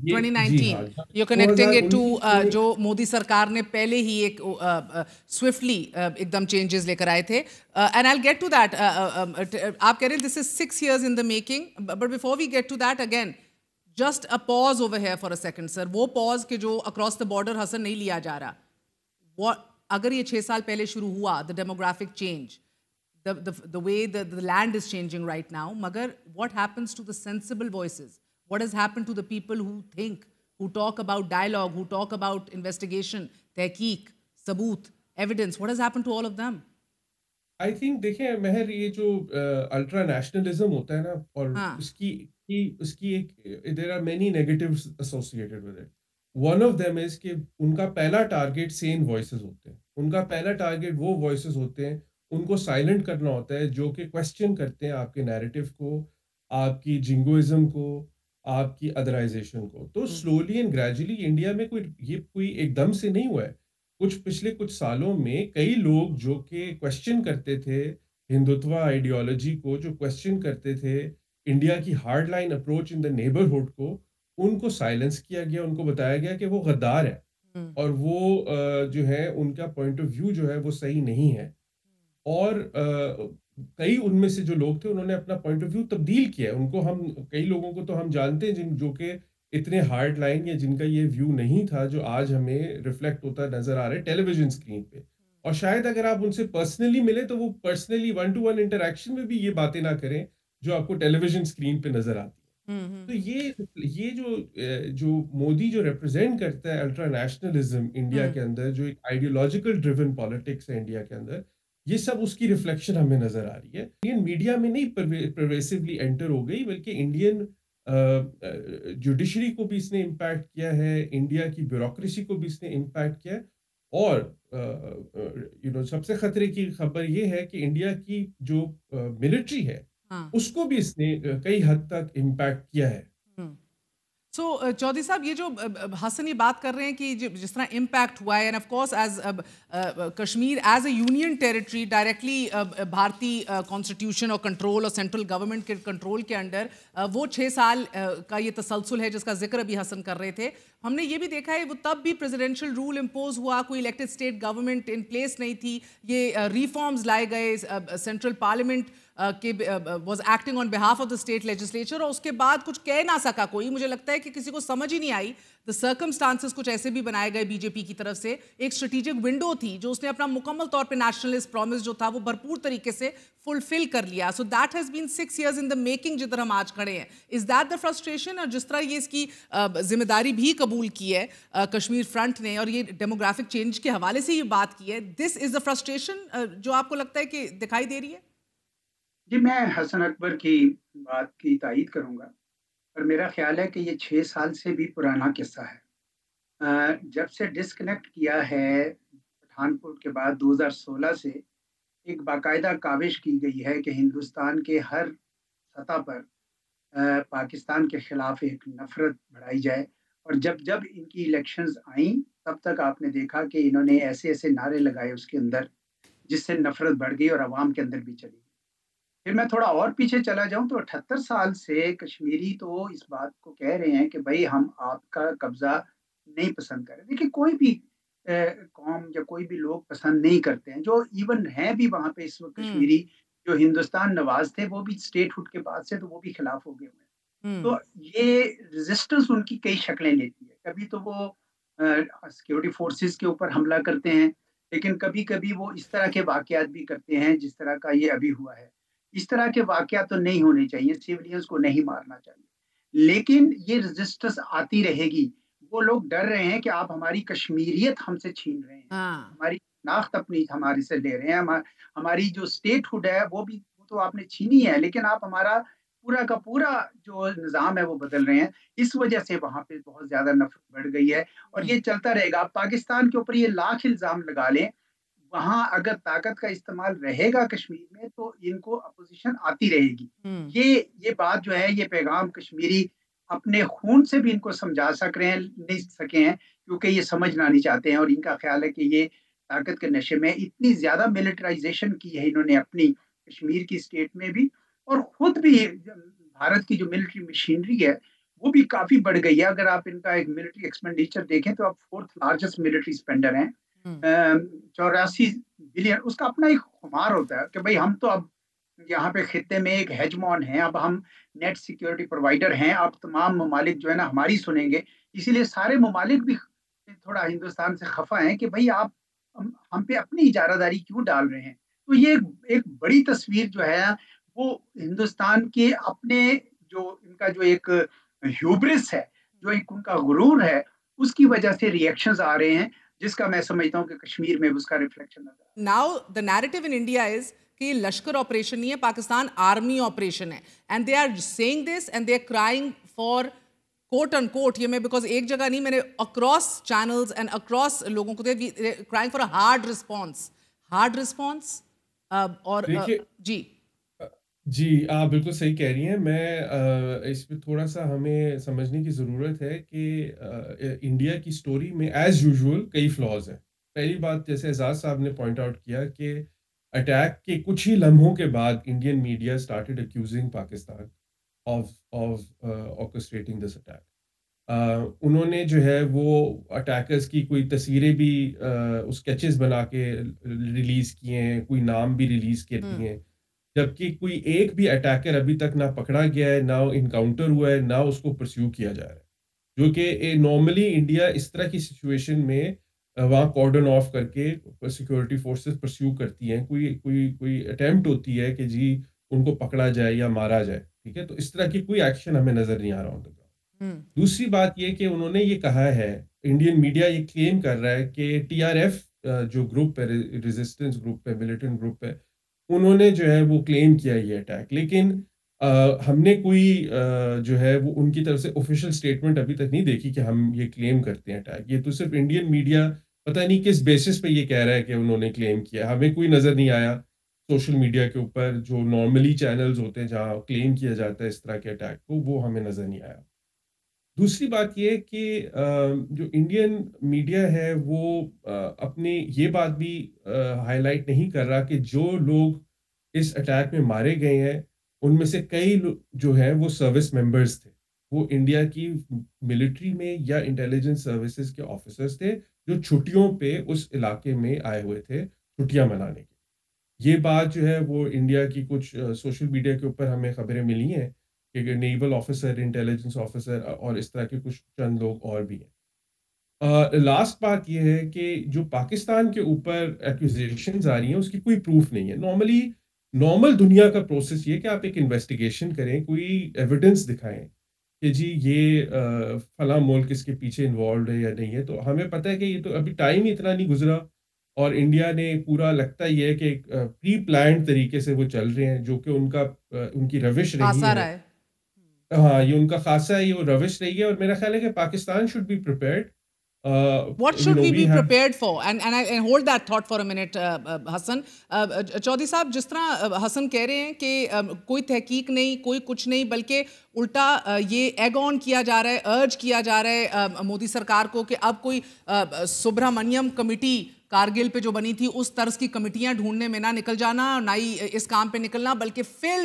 2019. You're connecting it to جو مودی سرکار نے پہلے ہی ایک swiftly ایک دم changes لے کر آئے تھے. And I'll get to that. آپ کہہ رہے ہیں this is 6 years in the making. But before we get to that again, just a pause over here for a second, sir. وہ pause کہ جو across the border حسن نہیں لیا جا رہا. اگر یہ 6 سال پہلے شروع ہوا, the demographic change, the way the land is changing right now. Magar, what happens to the sensible voices? What has happened to the people who think, who talk about dialogue, who talk about investigation, tehqiq, saboot, evidence? What has happened to all of them? I think देखें महर, ये जो ultra nationalism होता है ना, और हाँ. उसकी एक there are many negatives associated with it. One of them is कि उनका पहला टारगेट सेन वॉइसेस होते हैं. उनका पहला टारगेट वो वॉइसेस होते हैं, उनको साइलेंट करना होता है जो कि क्वेश्चन करते हैं आपके नैरेटिव को, आपकी जिंगोइज्म को, आपकी अदराइजेशन को. तो स्लोली एंड ग्रेजुअली इंडिया में कोई एकदम से नहीं हुआ है. पिछले कुछ सालों में कई लोग जो कि क्वेश्चन करते थे हिंदुत्व आइडियोलॉजी को, जो क्वेश्चन करते थे इंडिया की hard line approach in the neighbourhood को, उनको साइलेंस किया गया. उनको बताया गया कि वो गद्दार है और वो जो है उनका पॉइंट ऑफ व्यू जो है वो सही नहीं है. और कई उनमें से जो लोग थे उन्होंने अपना पॉइंट ऑफ व्यू तब्दील किया. उनको हम कई लोगों को तो हम जानते हैं जो कि इतने हार्ड लाइन या जिनका ये व्यू नहीं था जो आज हमें रिफ्लेक्ट होता नजर आ रहा है टेलीविजन स्क्रीन पे. और शायद अगर आप उनसे पर्सनली मिले तो वो पर्सनली 1-to-1 इंटरेक्शन में भी ये बातें ना करें जो आपको टेलीविजन स्क्रीन पे नजर आती है. तो ये जो मोदी जो रिप्रेजेंट करता है अल्ट्रा नेशनलिज्म इंडिया के अंदर, जो एक आइडियोलॉजिकल ड्रिवन पॉलिटिक्स है इंडिया के अंदर, ये सब उसकी रिफ्लेक्शन हमें नजर आ रही है. इंडियन मीडिया में नहीं परवेसिवली एंटर हो गई, बल्कि इंडियन जुडिशरी को भी इसने इम्पैक्ट किया है, इंडिया की ब्यूरोक्रेसी को भी इसने इम्पैक्ट किया है. और सबसे खतरे की खबर ये है कि इंडिया की जो मिलिट्री है उसको भी इसने कई हद तक इम्पैक्ट किया है. सो चौधरी साहब, ये जो हसन ये बात कर रहे हैं कि जिस तरह इम्पैक्ट हुआ है, and of course as Kashmir as a union territory directly भारतीय कॉन्स्टिट्यूशन और कंट्रोल और सेंट्रल गवर्नमेंट के कंट्रोल के अंडर वो 6 साल का ये तसलसल है जिसका जिक्र अभी हसन कर रहे थे. हमने ये भी देखा है वो तब भी प्रेसिडेंशियल रूल इम्पोज हुआ, कोई elected state government in place नहीं थी. ये रिफॉर्म्स लाए गए, सेंट्रल पार्लियामेंट के was acting on behalf of the state legislature, और उसके बाद कुछ कह ना सका कोई. मुझे लगता है कि किसी को समझ ही नहीं आई. द सर्कमस्टांसेस कुछ ऐसे भी बनाए गए बीजेपी की तरफ से. एक स्ट्रेटेजिक विंडो थी जो उसने अपना मुकम्मल तौर पे नेशनलिस्ट प्रॉमिस जो था वो भरपूर तरीके से फुलफिल कर लिया. So that has been 6 years in the making जिधर हम आज खड़े हैं. Is that the frustration? और जिस तरह ये इसकी जिम्मेदारी भी कबूल की है कश्मीर फ्रंट ने, और ये डेमोग्राफिक चेंज के हवाले से ये बात की है, दिस इज द फ्रस्ट्रेशन जो आपको लगता है कि दिखाई दे रही है? जी, मैं हसन अकबर की बात की तायीद करूंगा, पर मेरा ख्याल है कि ये 6 साल से भी पुराना किस्सा है. जब से डिस्कनेक्ट किया है पठानकोट के बाद 2016 से एक बाकायदा काविश की गई है कि हिंदुस्तान के हर सतह पर पाकिस्तान के खिलाफ एक नफरत बढ़ाई जाए. और जब जब इनकी इलेक्शंस आई तब तक आपने देखा कि इन्होंने ऐसे ऐसे नारे लगाए उसके अंदर जिससे नफरत बढ़ गई और आवाम के अंदर भी चली गई. फिर मैं थोड़ा और पीछे चला जाऊं तो 78 साल से कश्मीरी तो इस बात को कह रहे हैं कि भाई हम आपका कब्जा नहीं पसंद कर रहे. देखिए, कोई भी कौम या कोई भी लोग पसंद नहीं करते हैं. जो इवन हैं भी वहां पे इस वक्त कश्मीरी जो हिंदुस्तान नवाज थे वो भी स्टेटहुड के बाद से तो वो भी खिलाफ हो गए हुए हैं. तो ये रेजिस्टेंस उनकी कई शक्लें लेती है. कभी तो वो सिक्योरिटी फोर्सेस के ऊपर हमला करते हैं, लेकिन कभी कभी वो इस तरह के वाकयात भी करते हैं जिस तरह का ये अभी हुआ है. इस तरह के वाकयात तो नहीं होने चाहिए, सिविलियंस को नहीं मारना चाहिए, लेकिन ये रेजिस्टेंस आती रहेगी. वो लोग डर रहे हैं कि आप हमारी कश्मीरियत हमसे छीन रहे हैं, हमारी शनाख्त अपनी हमारे से ले रहे हैं, हमारी जो स्टेटहुड है वो तो आपने छीनी है, लेकिन आप हमारा पूरा का पूरा जो निज़ाम है वो बदल रहे हैं. इस वजह से वहाँ पे बहुत ज्यादा नफरत बढ़ गई है और ये चलता रहेगा. आप पाकिस्तान के ऊपर ये लाख इल्जाम लगा लें, वहां अगर ताकत का इस्तेमाल रहेगा कश्मीर में तो इनको अपोजिशन आती रहेगी. ये बात जो है, ये पैगाम कश्मीरी अपने खून से भी इनको समझा नहीं सके हैं क्योंकि ये समझना नहीं चाहते हैं. और इनका ख्याल है कि ये ताकत के नशे में इतनी ज्यादा मिलिटराइजेशन की है इन्होंने अपनी कश्मीर की स्टेट में भी, और खुद भी भारत की जो मिलिट्री मशीनरी है वो भी काफी बढ़ गई है. अगर आप इनका एक मिलिट्री एक्सपेंडिचर देखें तो आप 4th लार्जेस्ट मिलिट्री स्पेंडर हैं. 84 बिलियन. उसका अपना एक खुमार होता है कि भाई हम तो अब यहाँ पे खित्ते में एक हेजमॉन हैं, अब हम नेट सिक्योरिटी प्रोवाइडर हैं, अब तमाम ममालिक जो है ना हमारी सुनेंगे. इसीलिए सारे ममालिक भी थोड़ा हिंदुस्तान से खफा हैं कि भाई आप हम पे अपनी इजारादारी क्यों डाल रहे हैं. تو یہ ایک بڑی تصویر جو ہے وہ ہندوستان کے اپنے جو ان کا جو ایک ہیوبرس ہے, جو ایک ان کا غرور ہے, اس کی وجہ سے ریئیکشنز آ رہے ہیں, جس کا میں سمجھتا ہوں کہ کشمیر میں اس کا ریفلیکشن نظر آ رہا ہے. Now the narrative in India is کہ یہ لشکر آپریشن نہیں ہے, پاکستان آرمی آپریشن ہے, and they are saying this and they are crying for quote unquote, یہ میں بیکاز ایک جگہ نہیں, میں نے اکراس چینلز اینڈ اکراس لوگوں کو crying for a hard response. اور جی آپ بالکل صحیح کہہ رہی ہیں. میں اس پہ تھوڑا سا ہمیں سمجھنے کی ضرورت ہے کہ انڈیا کی سٹوری میں ایز یوزول کئی فلاز ہیں. پہلی بات, جیسے اعزاز صاحب نے پوائنٹ آؤٹ کیا کہ اٹیک کے کچھ ہی لمحوں کے بعد Indian media started accusing Pakistan of orchestrating this attack. انہوں نے جو ہے وہ اٹیکرز کی کوئی تصویریں بھی اسکیچز بنا کے ریلیز کیے ہیں, کوئی نام بھی ریلیز کر دیے ہیں, جبکہ کوئی ایک بھی اٹیکر ابھی تک نہ پکڑا گیا ہے, نہ انکاؤنٹر ہوا ہے, نہ اس کو پرسیو کیا جا رہا ہے. جو کہ نارملی انڈیا اس طرح کی سچویشن میں وہاں کارڈن آف کر کے سیکورٹی فورسز پرسیو کرتی ہیں, کوئی اٹیمپٹ ہوتی ہے کہ جی ان کو پکڑا جائے یا مارا جائے, ٹھیک ہے. تو اس طرح کی کوئی ایکشن ہمیں نظر نہیں آ رہا ہوتا. دوسری بات یہ کہ انہوں نے یہ کہا ہے, انڈین میڈیا یہ کلیم کر رہا ہے کہ ٹی آر ایف جو گروپ ہے, ریزسٹنس گروپ ہے, ملیٹنٹ گروپ ہے, انہوں نے جو ہے وہ کلیم کیا یہ اٹیک, لیکن ہم نے کوئی جو ہے وہ ان کی طرف سے آفیشیل اسٹیٹمنٹ ابھی تک نہیں دیکھی کہ ہم یہ کلیم کرتے ہیں اٹیک. یہ تو صرف انڈین میڈیا پتہ نہیں کس بیسس پہ یہ کہہ رہا ہے کہ انہوں نے کلیم کیا. ہمیں کوئی نظر نہیں آیا سوشل میڈیا کے اوپر جو نارملی چینلز ہوتے ہیں جہاں کلیم کیا جاتا ہے اس طرح کے اٹیک کو, وہ ہمیں نظر نہیں آیا. دوسری بات یہ کہ جو انڈین میڈیا ہے وہ اپنی یہ بات بھی ہائی لائٹ نہیں کر رہا کہ جو لوگ اس اٹیک میں مارے گئے ہیں ان میں سے کئی جو ہیں وہ سروس ممبرز تھے, وہ انڈیا کی ملٹری میں یا انٹیلیجنس سروسز کے آفیسرز تھے جو چھٹیوں پہ اس علاقے میں آئے ہوئے تھے چھٹیاں منانے کے. یہ بات جو ہے وہ انڈیا کی کچھ سوشل میڈیا کے اوپر ہمیں خبریں ملی ہیں کہ نیول آفیسر, انٹیلیجنس آفیسر اور اس طرح کے کچھ چند لوگ اور بھی ہیں. لاسٹ بات یہ ہے کہ جو پاکستان کے اوپر ایکوزیشنز آ رہی ہیں اس کی کوئی پروف نہیں ہے. نارمل دنیا کا پروسیس یہ کہ آپ ایک انویسٹیگیشن کریں, کوئی ایویڈنس دکھائیں کہ جی یہ فلاں ملک اس کے پیچھے انوالوڈ ہے یا نہیں ہے. تو ہمیں پتہ ہے کہ یہ تو ابھی ٹائم ہی اتنا نہیں گزرا اور انڈیا نے پورا لگتا ہی ہے کہ ایک پری پلانڈ طریقے سے وہ چل رہے ہیں, جو کہ ان کی روش رہی ہے. ہاں, یہ ان کا خاصہ ہے, یہ وہ روش رہی ہے. اور میرا خیال ہے کہ Pakistan should be prepared. What should we be prepared for? And hold that thought for a minute, Hassan. Chaudhry صاحب, جس طرح حسن کہہ رہے ہیں کہ کوئی تحقیق نہیں, کوئی کچھ نہیں, بلکہ الٹا یہ ایگ آن کیا جا رہا ہے, ارج کیا جا رہا ہے مودی سرکار کو کہ اب کوئی سبرامنیم کمیٹی کارگل پہ جو بنی تھی اس طرز کی کمیٹیاں ڈھونڈنے میں نہ نکل جانا, نہ ہی اس کام پہ نکلنا, بلکہ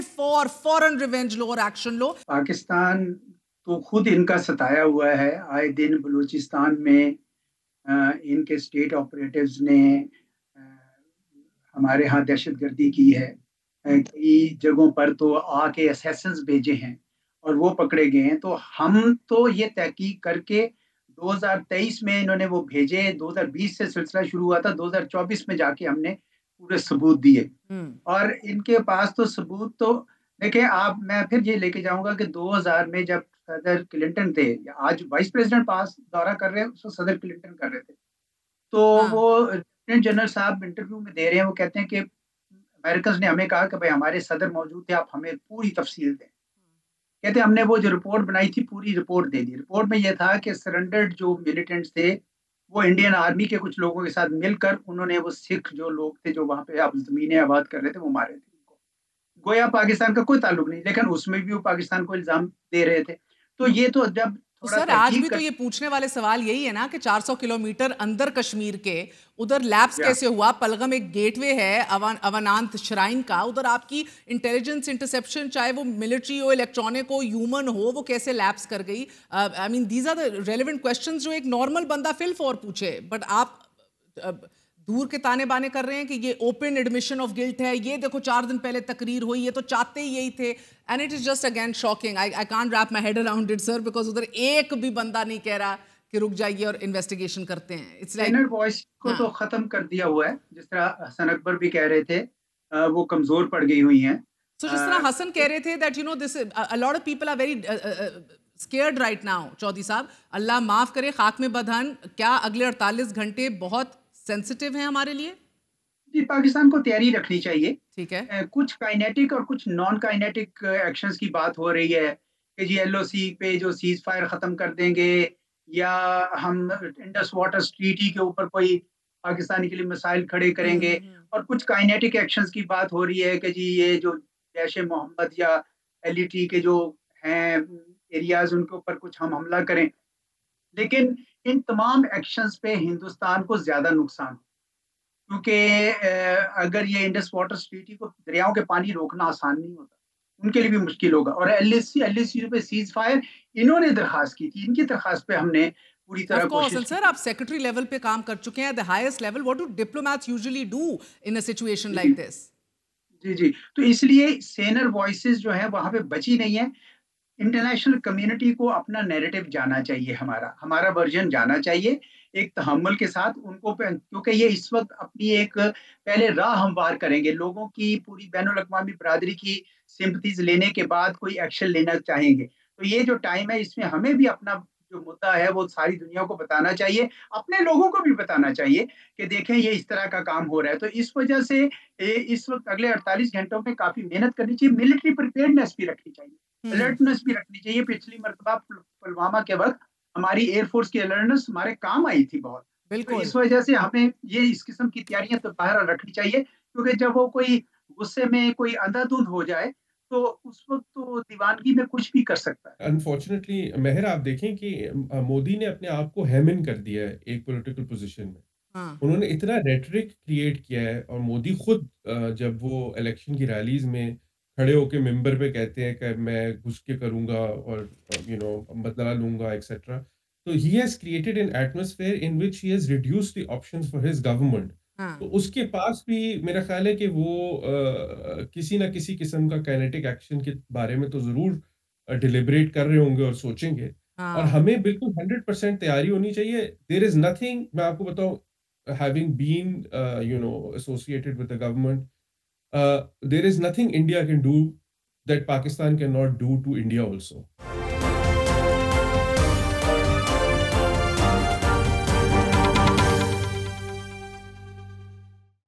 فوراً ریونج لو اور ایکشن لو. پاکستان تو خود ان کا ستایا ہوا ہے. آئے دن بلوچستان میں ان کے اسٹیٹ آپریٹیوز نے ہمارے ہاں دہشت گردی کی ہے. کئی جگہوں پر تو آ کے اسیسنز بھیجے ہیں اور وہ پکڑے گئے ہیں. تو ہم تو یہ تحقیق کر کے 2023 میں انہوں نے وہ بھیجے, 2020 سے سلسلہ شروع ہوا تھا, 2024 میں جا کے ہم نے پورے ثبوت دیے. اور ان کے پاس تو ثبوت تو دیکھیں آپ, میں پھر یہ لے کے جاؤں گا کہ 2000 میں جب صدر کلنٹن تھے, آج وائس پریزیڈنٹ پاس دورہ کر رہے ہیں, اس کو صدر کلنٹن کر رہے تھے, تو وہ لیفٹیننٹ جنرل صاحب انٹرویو میں دے رہے ہیں, وہ کہتے ہیں کہ امریکنز نے ہمیں کہا کہ بھائی ہمارے صدر موجود تھے, آپ ہمیں پوری تفصیل دیں. کہتے ہیں ہم نے وہ جو رپورٹ بنائی تھی پوری رپورٹ دے دی. رپورٹ میں یہ تھا کہ سرنڈرڈ جو ملیٹنٹس تھے وہ انڈین آرمی کے کچھ لوگوں کے ساتھ مل کر انہوں نے وہ سکھ جو لوگ تھے جو وہاں پہ آپ زمینیں آباد کر رہے تھے وہ مارے تھے. گویا پاکستان کا کوئی تعلق نہیں, لیکن اس میں بھی وہ پاکستان کو الزام دے رہے تھے. تو یہ تو جب سر آج بھی تو یہ پوچھنے والے سوال یہی ہے نا کہ 400 کلومیٹر اندر کشمیر کے ادھر لیپس کیسے ہوا. پلغم ایک گیٹ وے ہے اونانت شرائن کا, ادھر آپ کی انٹیلیجنس انٹرسیپشن چاہے وہ ملٹری ہو, الیکٹرانک ہو, ہیومن ہو, وہ کیسے لیپس کر گئی. I mean these are the relevant questions جو ایک نارمل بندہ فل فور پوچھے. بٹ آپ دور کے تانے بانے کر رہے ہیں کہ یہ اوپن ایڈمیشن آف گلٹ ہے, یہ دیکھو 4 دن پہلے تقریر ہوئی, یہ تو چاہتے ہی یہی تھے. And it is just again shocking. I can't wrap my head around it sir, because ادھر ایک بھی بندہ نہیں کہہ رہا کہ رک جائیے اور انویسٹیگیشن کرتے ہیں. اٹس لائک انر وائس کو تو ختم کر دیا ہوا ہے, جس طرح حسن اکبر بھی کہہ رہے تھے वो कमजोर पड़ गई हुई हैं। So जिस तरह हसन कह रहे थे that you know this a lot of people are very scared right now, Chaudhary साहब, अल्लाह माफ करे, खाक में बदहन, क्या अगले 48 घंटे बहुत सेंसिटिव हैं हमारे लिए? जी, पाकिस्तान को तैयारी रखनी चाहिए। ठीक है। कुछ काइनेटिक और कुछ नॉन काइनेटिक एक्शंस की बात हो रही है कि जी एलओसी पे जो सीज फायर खत्म कर देंगे, या हम इंडस वाटर ट्रीटी के ऊपर कोई पाकिस्तान के लिए मिसाइल खड़े करेंगे, और कुछ काइनेटिक एक्शंस की बात हो रही है कि जी ये जो जैश ए मोहम्मद या एलईटी के जो हैं एरियाज, उनके ऊपर कुछ हम हमला करें। लेकिन इन तमाम एक्शंस पे हिंदुस्तान को ज्यादा नुकसान, क्योंकि अगर ये इंडस वाटर ट्रीटी को, दरियाओं के पानी रोकना आसान नहीं होता, उनके लिए भी मुश्किल होगा। और एलएसी पे सीज फायर इन्होंने दरखास्त की थी, इनकी दरखास्त पे हमने पूरी तरह कोशिश की। सर, आप सेक्रेटरी लेवल पे काम कर चुके हैं, the highest level, what do diplomats usually do in a situation like this? जी, तो इसलिए सेनर वॉइसेस जो है वहां पे बची नहीं है। इंटरनेशनल कम्युनिटी को अपना नैरेटिव जाना चाहिए, हमारा वर्जन जाना चाहिए एक तहम्मुल के साथ उनको, क्योंकि ये इस वक्त अपनी एक पहले राह हमवार करेंगे, लोगों की पूरी बैनुल अक़वामी बरादरी की सिंपथीज लेने के बाद कोई एक्शन लेना चाहेंगे। तो ये जो टाइम है, इसमें हमें भी अपना जो मुद्दा है वो सारी दुनिया को बताना चाहिए, अपने लोगों को भी बताना चाहिए कि देखें ये इस तरह का काम हो रहा है। तो इस वजह से इस वक्त अगले 48 घंटों में काफी मेहनत करनी चाहिए, मिलिट्री प्रिपेयर्डनेस भी रखनी चाहिए, अलर्टनेस भी रखनी चाहिए। पिछली मरतबा पुलवामा के वक्त हमारी एयरफोर्स की अलर्टनेस हमारे काम आई थी बहुत। तो इस वजह से हमें ये इस किस्म की तैयारियां तो बाहर रखनी चाहिए, क्योंकि जब वो कोई गुस्से में कोई अंधाधुंध हो जाए तो उस वक्त तो दीवानगी में कुछ भी कर सकता है। अनफॉर्चुनेटली मेहर, आप देखें कि मोदी ने अपने आप को हेमिन कर दिया है एक पॉलिटिकल पोजीशन में। उन्होंने इतना रेटरिक क्रिएट किया है, और मोदी खुद जब वो इलेक्शन की रैलीज में खड़े होके मेंबर पे कहते हैं कि मैं घुस के करूंगा और बदला लूंगा एक्सेट्रा, तो he has created an atmosphere in which he has reduced the options for his government. तो उसके पास भी मेरा ख्याल है कि वो किसी ना किसी किस्म का काइनेटिक एक्शन के बारे में तो जरूर डिलिबरेट कर रहे होंगे और सोचेंगे, और हमें बिल्कुल 100% तैयारी होनी चाहिए। देयर इज नथिंग, मैं आपको बताऊं, having been associated with the government, there is nothing India can do that Pakistan cannot do to India also.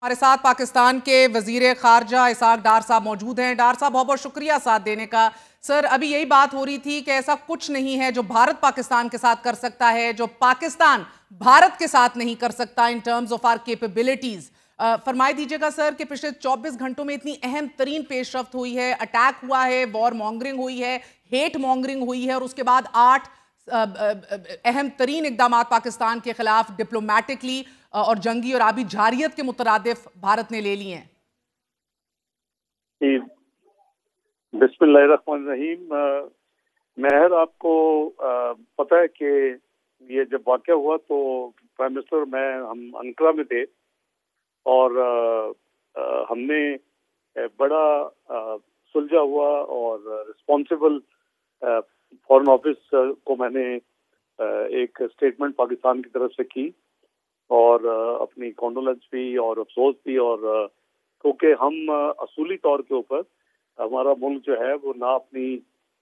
हमारे साथ पाकिस्तान के वजीर खारजा इसाक डार साहब मौजूद हैं। डार साहब, बहुत बहुत शुक्रिया साथ देने का। सर, अभी यही बात हो रही थी कि ऐसा कुछ नहीं है जो भारत पाकिस्तान के साथ कर सकता है जो पाकिस्तान भारत के साथ नहीं कर सकता in terms of our capabilities. फरमाई दीजिएगा सर कि पिछले 24 घंटों में इतनी अहम तरीन पेशरफ्त हुई है, अटैक हुआ है, वॉर मॉन्गरिंग हुई है, हेट मॉन्गरिंग हुई है, और उसके बाद 8 अहम तरीन इकदाम पाकिस्तान के खिलाफ डिप्लोमेटिकली और जंगी और आबी जारियत के मुतरादिफ भारत ने ले लिए हैं। बिस्मिल्लाहिर्रहमानिर्रहीम। मेहर, आपको पता है कि ये जब वाक़या हुआ तो प्राइम मिनिस्टर हम अंकारा में थे, और हमने बड़ा सुलझा हुआ और रिस्पॉन्सिबल फॉरेन ऑफिस को मैंने एक स्टेटमेंट पाकिस्तान की तरफ से की, और अपनी कॉन्डोलेंस भी और अफसोस भी, और क्योंकि हम असूली तौर के ऊपर हमारा मुल्क जो है वो ना अपनी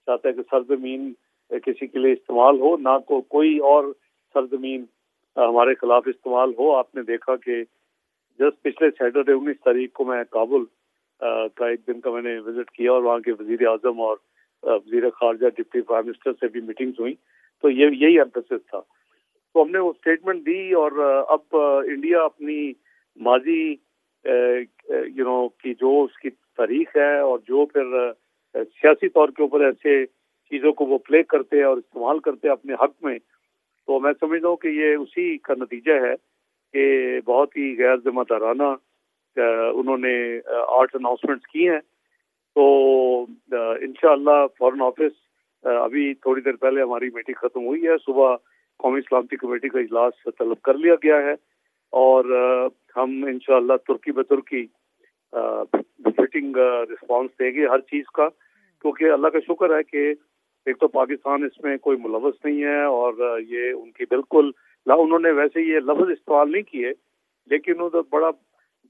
चाहता है कि सरजमीन किसी के लिए इस्तेमाल हो, ना कोई और सरजमीन हमारे खिलाफ इस्तेमाल हो। आपने देखा कि जस्ट पिछले सैटरडे 19 तारीख को मैं काबुल का एक दिन का मैंने विजिट किया, और वहाँ के वजीर आजम और वजीर खारजा डिप्टी प्राइम मिनिस्टर से भी मीटिंग्स हुई, तो यही एम्फेसिस था। तो हमने वो स्टेटमेंट दी, और अब इंडिया अपनी माजी की जो उसकी तारीख है और जो फिर सियासी तौर के ऊपर ऐसे चीज़ों को वो प्ले करते हैं और इस्तेमाल करते हैं अपने हक में, तो मैं समझता हूँ कि ये उसी का नतीजा है कि बहुत ही गैर जिम्मेदाराना उन्होंने 8 अनाउंसमेंट्स की हैं। तो इंशाअल्लाह फॉरेन ऑफिस, अभी थोड़ी देर पहले हमारी मीटिंग खत्म हुई है, सुबह कौमी सलामती कमेटी का इजलास तलब कर लिया गया है, और हम इंशाअल्लाह तुर्की बतुर्की फिटिंग रिस्पांस देंगे हर चीज़ का, क्योंकि अल्लाह का शुक्र है कि एक तो पाकिस्तान इसमें कोई मुलव्वस नहीं है, और ये उनकी बिल्कुल उन्होंने वैसे ये लफ्ज़ इस्तेमाल नहीं किए, लेकिन उन्होंने बड़ा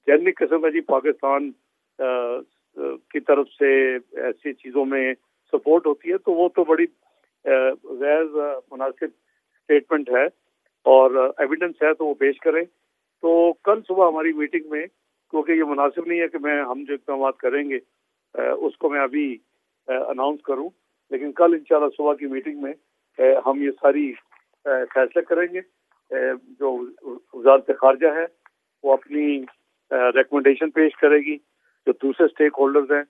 जैनिक किस्म का जी पाकिस्तान کی طرف سے ایسی چیزوں میں سپورٹ ہوتی ہے تو وہ تو بڑی غیر مناسب اسٹیٹمنٹ ہے اور ایویڈنس ہے تو وہ پیش کریں. تو کل صبح ہماری میٹنگ میں، کیونکہ یہ مناسب نہیں ہے کہ ہم جو اقدامات کریں گے اس کو میں ابھی اناؤنس کروں، لیکن کل انشاءاللہ صبح کی میٹنگ میں ہم یہ ساری فیصلے کریں گے. جو وزارت خارجہ ہے وہ اپنی ریکمنڈیشن پیش کرے گی. جو دوسرے اسٹیک ہولڈرز ہیں،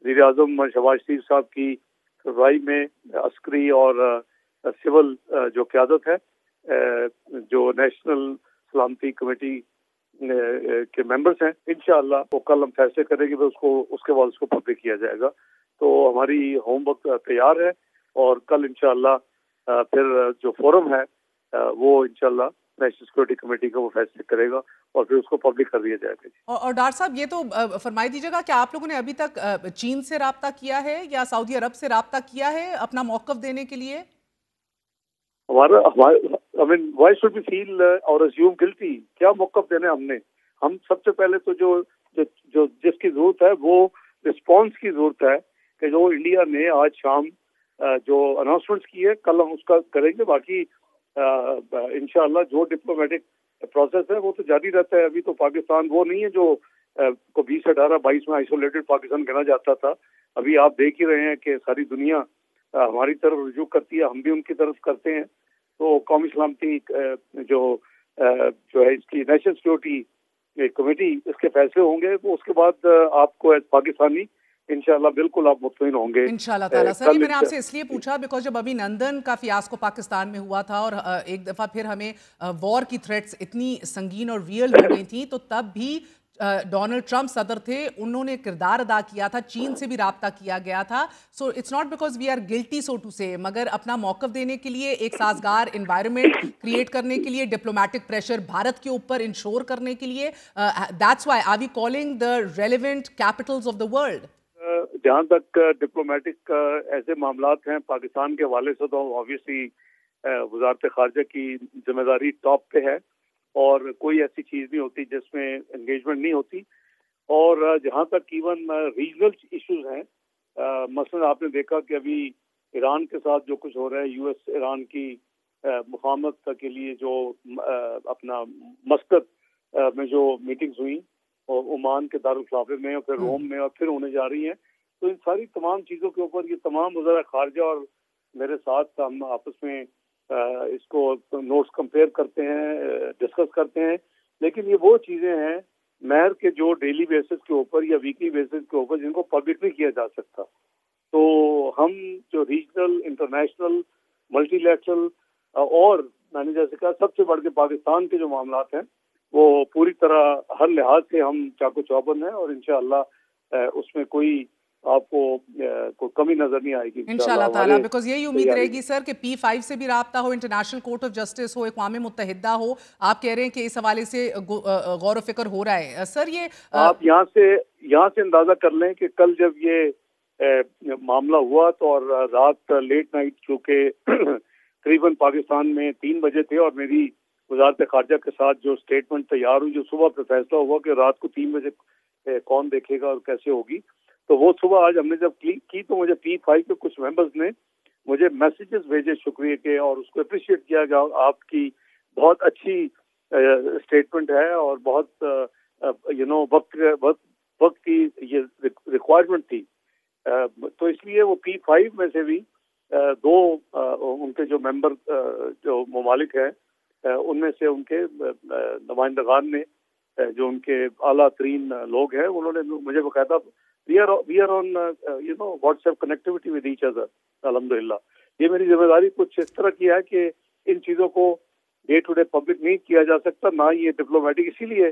وزیر اعظم شہباز شریف صاحب کی رہنمائی میں عسکری اور سول جو قیادت ہے، جو نیشنل سلامتی کمیٹی کے ممبرز ہیں، انشاءاللہ وہ کل ہم فیصلے کریں گے، اس کے بعد اس کو پبلک کیا جائے گا. تو ہماری ہوم ورک تیار ہے اور کل انشاءاللہ پھر جو فورم ہے وہ انشاءاللہ نیشنل سیکورٹی کمیٹی کا وہ فیصلے کرے گا اور پھر اس کو پبلک کر دیا جائے گا. اور ڈاکٹر صاحب یہ تو فرمائی دیجیے گا کہ آپ لوگوں نے ابھی تک چین سے رابطہ کیا ہے یا سعودی عرب سے رابطہ کیا ہے اپنا موقف دینے کے لیے؟ وائی شوڈ وی فیل اور assume guilty؟ کیا موقف دینا ہے ہم نے؟ ہم سب سے پہلے تو جو جس کی ضرورت ہے وہ رسپانس کی ضرورت ہے کہ جو انڈیا نے آج شام جو اناؤنسمنٹس کی ہے کل ہم اس کا کریں گے. باقی انشاءاللہ جو ڈپلومیٹک پروسیس ہے وہ تو جاری رہتا ہے. ابھی تو پاکستان وہ نہیں ہے جو کو 2018-22 میں آئسولیٹڈ پاکستان کہنا جاتا تھا. ابھی آپ دیکھ ہی رہے ہیں کہ ساری دنیا ہماری طرف رجوع کرتی ہے، ہم بھی ان کی طرف کرتے ہیں. تو قومی سلامتی جو ہے اس کی نیشنل سیکورٹی کمیٹی اس کے فیصلے ہوں گے، وہ اس کے بعد آپ کو ایز پاکستانی انشاءاللہ بالکل آپ مطمئن ہوں گے انشاءاللہ تعالیٰ. سر یہ میں نے آپ سے اس لیے پوچھا بیکاز جب ابھی نندن کا فیاسکو پاکستان میں ہوا تھا اور ایک دفعہ پھر ہمیں وار کی تھریٹس اتنی سنگین اور ریئل ہو گئی تھیں، تو تب بھی ڈونلڈ ٹرمپ صدر تھے، انہوں نے کردار ادا کیا تھا، چین سے بھی رابطہ کیا گیا تھا. So it's not because we are guilty so to say, مگر اپنا موقف دینے کے لیے، ایک سازگار انوائرمنٹ کریٹ کرنے کے لیے، ڈپلومیٹک پریشر بھارت کے اوپر انشور کرنے کے لیے، that's why are we calling the relevant capitals of the world. جہاں تک ڈپلومیٹک ایسے معاملات ہیں پاکستان کے حوالے سے تو آبویسلی وزارت خارجہ کی ذمہ داری ٹاپ پہ ہے اور کوئی ایسی چیز نہیں ہوتی جس میں انگیجمنٹ نہیں ہوتی. اور جہاں تک ایون ریجنل ایشوز ہیں، مثلا آپ نے دیکھا کہ ابھی ایران کے ساتھ جو کچھ ہو رہا ہے، یو ایس ایران کی مفاہمت کے لیے جو اپنا مسقط میں جو میٹنگز ہوئیں عمان کے دارالخلافے میں اور پھر روم میں اور پھر ہونے جا رہی ہیں، تو ان ساری تمام چیزوں کے اوپر یہ تمام وزراء خارجہ اور میرے ساتھ ہم آپس میں اس کو نوٹس کمپیئر کرتے ہیں، ڈسکس کرتے ہیں. لیکن یہ وہ چیزیں ہیں مہر کے جو ڈیلی بیسس کے اوپر یا ویکلی بیسس کے اوپر جن کو پبلک نہیں کیا جا سکتا. تو ہم جو ریجنل، انٹرنیشنل، ملٹی لیٹرل اور میں نے جیسے کہا سب سے بڑھ کے پاکستان کے جو معاملات ہیں وہ پوری طرح ہر لحاظ سے ہم چاقو چوبند ہیں اور انشاءاللہ اس میں کوئی آپ کو کمی نظر نہیں آئے گی انشاءاللہ تعالیٰ. بیکاز یہی امید رہے گی سر کہ P5 سے بھی رابطہ ہو، انٹرنیشنل کورٹ آف جسٹس ہو، اقوام متحدہ ہو. آپ کہہ رہے ہیں کہ اس حوالے سے غور و فکر ہو رہا ہے. سر یہ آپ یہاں سے اندازہ کر لیں کہ کل جب یہ معاملہ ہوا تو اور رات لیٹ نائٹ چونکہ تقریباً پاکستان میں 3 بجے تھے اور میری وزارت خارجہ کے ساتھ جو اسٹیٹمنٹ تیار ہوئی، جو صبح پہ فیصلہ ہوا کہ رات کو 3 بجے کون دیکھے گا اور کیسے ہوگی، تو وہ صبح آج ہم نے جب کی تو مجھے P5 کے کچھ ممبرز نے مجھے میسیجز بھیجے شکریہ کے اور اس کو اپریشیٹ کیا گیا. آپ کی بہت اچھی اسٹیٹمنٹ ہے اور بہت وقت کی یہ ریکوائرمنٹ تھی. تو اس لیے وہ P5 میں سے بھی 2 ان کے جو ممبر جو ممالک ہیں ان میں سے ان کے نمائندگان نے جو ان کے اعلیٰ ترین لوگ ہیں انہوں نے مجھے باقاعدہ we are on WhatsApp connectivity with each other الحمدللہ. یہ میری ذمہ داری کچھ اس طرح کی ہے کہ ان چیزوں کو ڈے ٹو ڈے پبلک نہیں کیا جا سکتا، نہ یہ ڈپلومیٹک. اسی لیے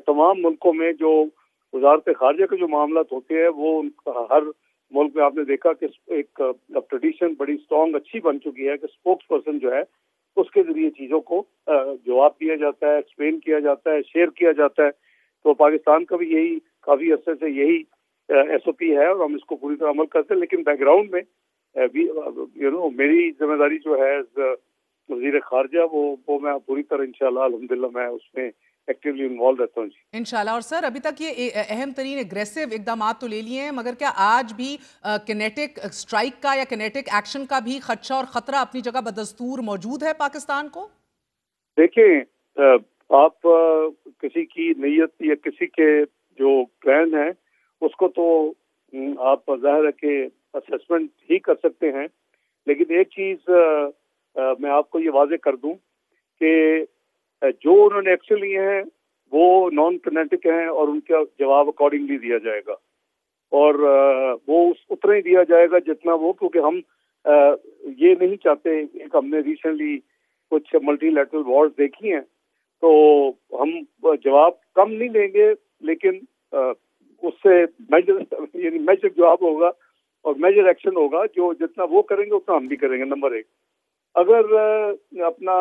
تمام ملکوں میں جو وزارت خارجہ کے جو معاملات ہوتے ہیں وہ ہر ملک میں آپ نے دیکھا کہ ایک ٹریڈیشن بڑی اسٹرانگ اچھی بن چکی ہے کہ اسپوکس پرسن جو ہے اس کے ذریعے چیزوں کو جواب دیا جاتا ہے، ایکسپلین کیا جاتا ہے، شیئر کیا جاتا ہے. تو پاکستان کا بھی یہی کافی عرصے سے یہی SOP ہے اور ہم اس کو پوری طرح عمل کرتے ہیں. لیکن بیک گراؤنڈ میں میری ذمہ داری جو ہے وزیر خارجہ وہ میں پوری طرح انشاءاللہ الحمدللہ میں اس میں एक्टिवली इन्वॉल्व रहता हूँ जी। इंशाल्लाह। और सर अभी तक ये अहम तरीन एग्रेसिव इकदामात तो ले लिए हैं, मगर क्या आज भी किनेटिक स्ट्राइक का या किनेटिक एक्शन का भी खदशा और खतरा अपनी जगह बदस्तूर मौजूद है पाकिस्तान को? देखिए, आप किसी की नीयत या किसी के जो प्लान है उसको तो आप जाहिर है कि असेसमेंट ही कर सकते हैं, लेकिन एक चीज मैं आपको ये वाजे कर दूं कि जो उन्होंने एक्शन लिए हैं वो नॉन किनेटिक हैं और उनका जवाब अकॉर्डिंगली दिया जाएगा, और वो उतना ही दिया जाएगा जितना वो, क्योंकि हम ये नहीं चाहते। एक हमने रिसेंटली कुछ मल्टीलैटरल वॉर्स देखी हैं, तो हम जवाब कम नहीं देंगे, लेकिन उससे मेजर जवाब होगा और मेजर एक्शन होगा। जो जितना वो करेंगे उतना हम भी करेंगे। नंबर एक, अगर अपना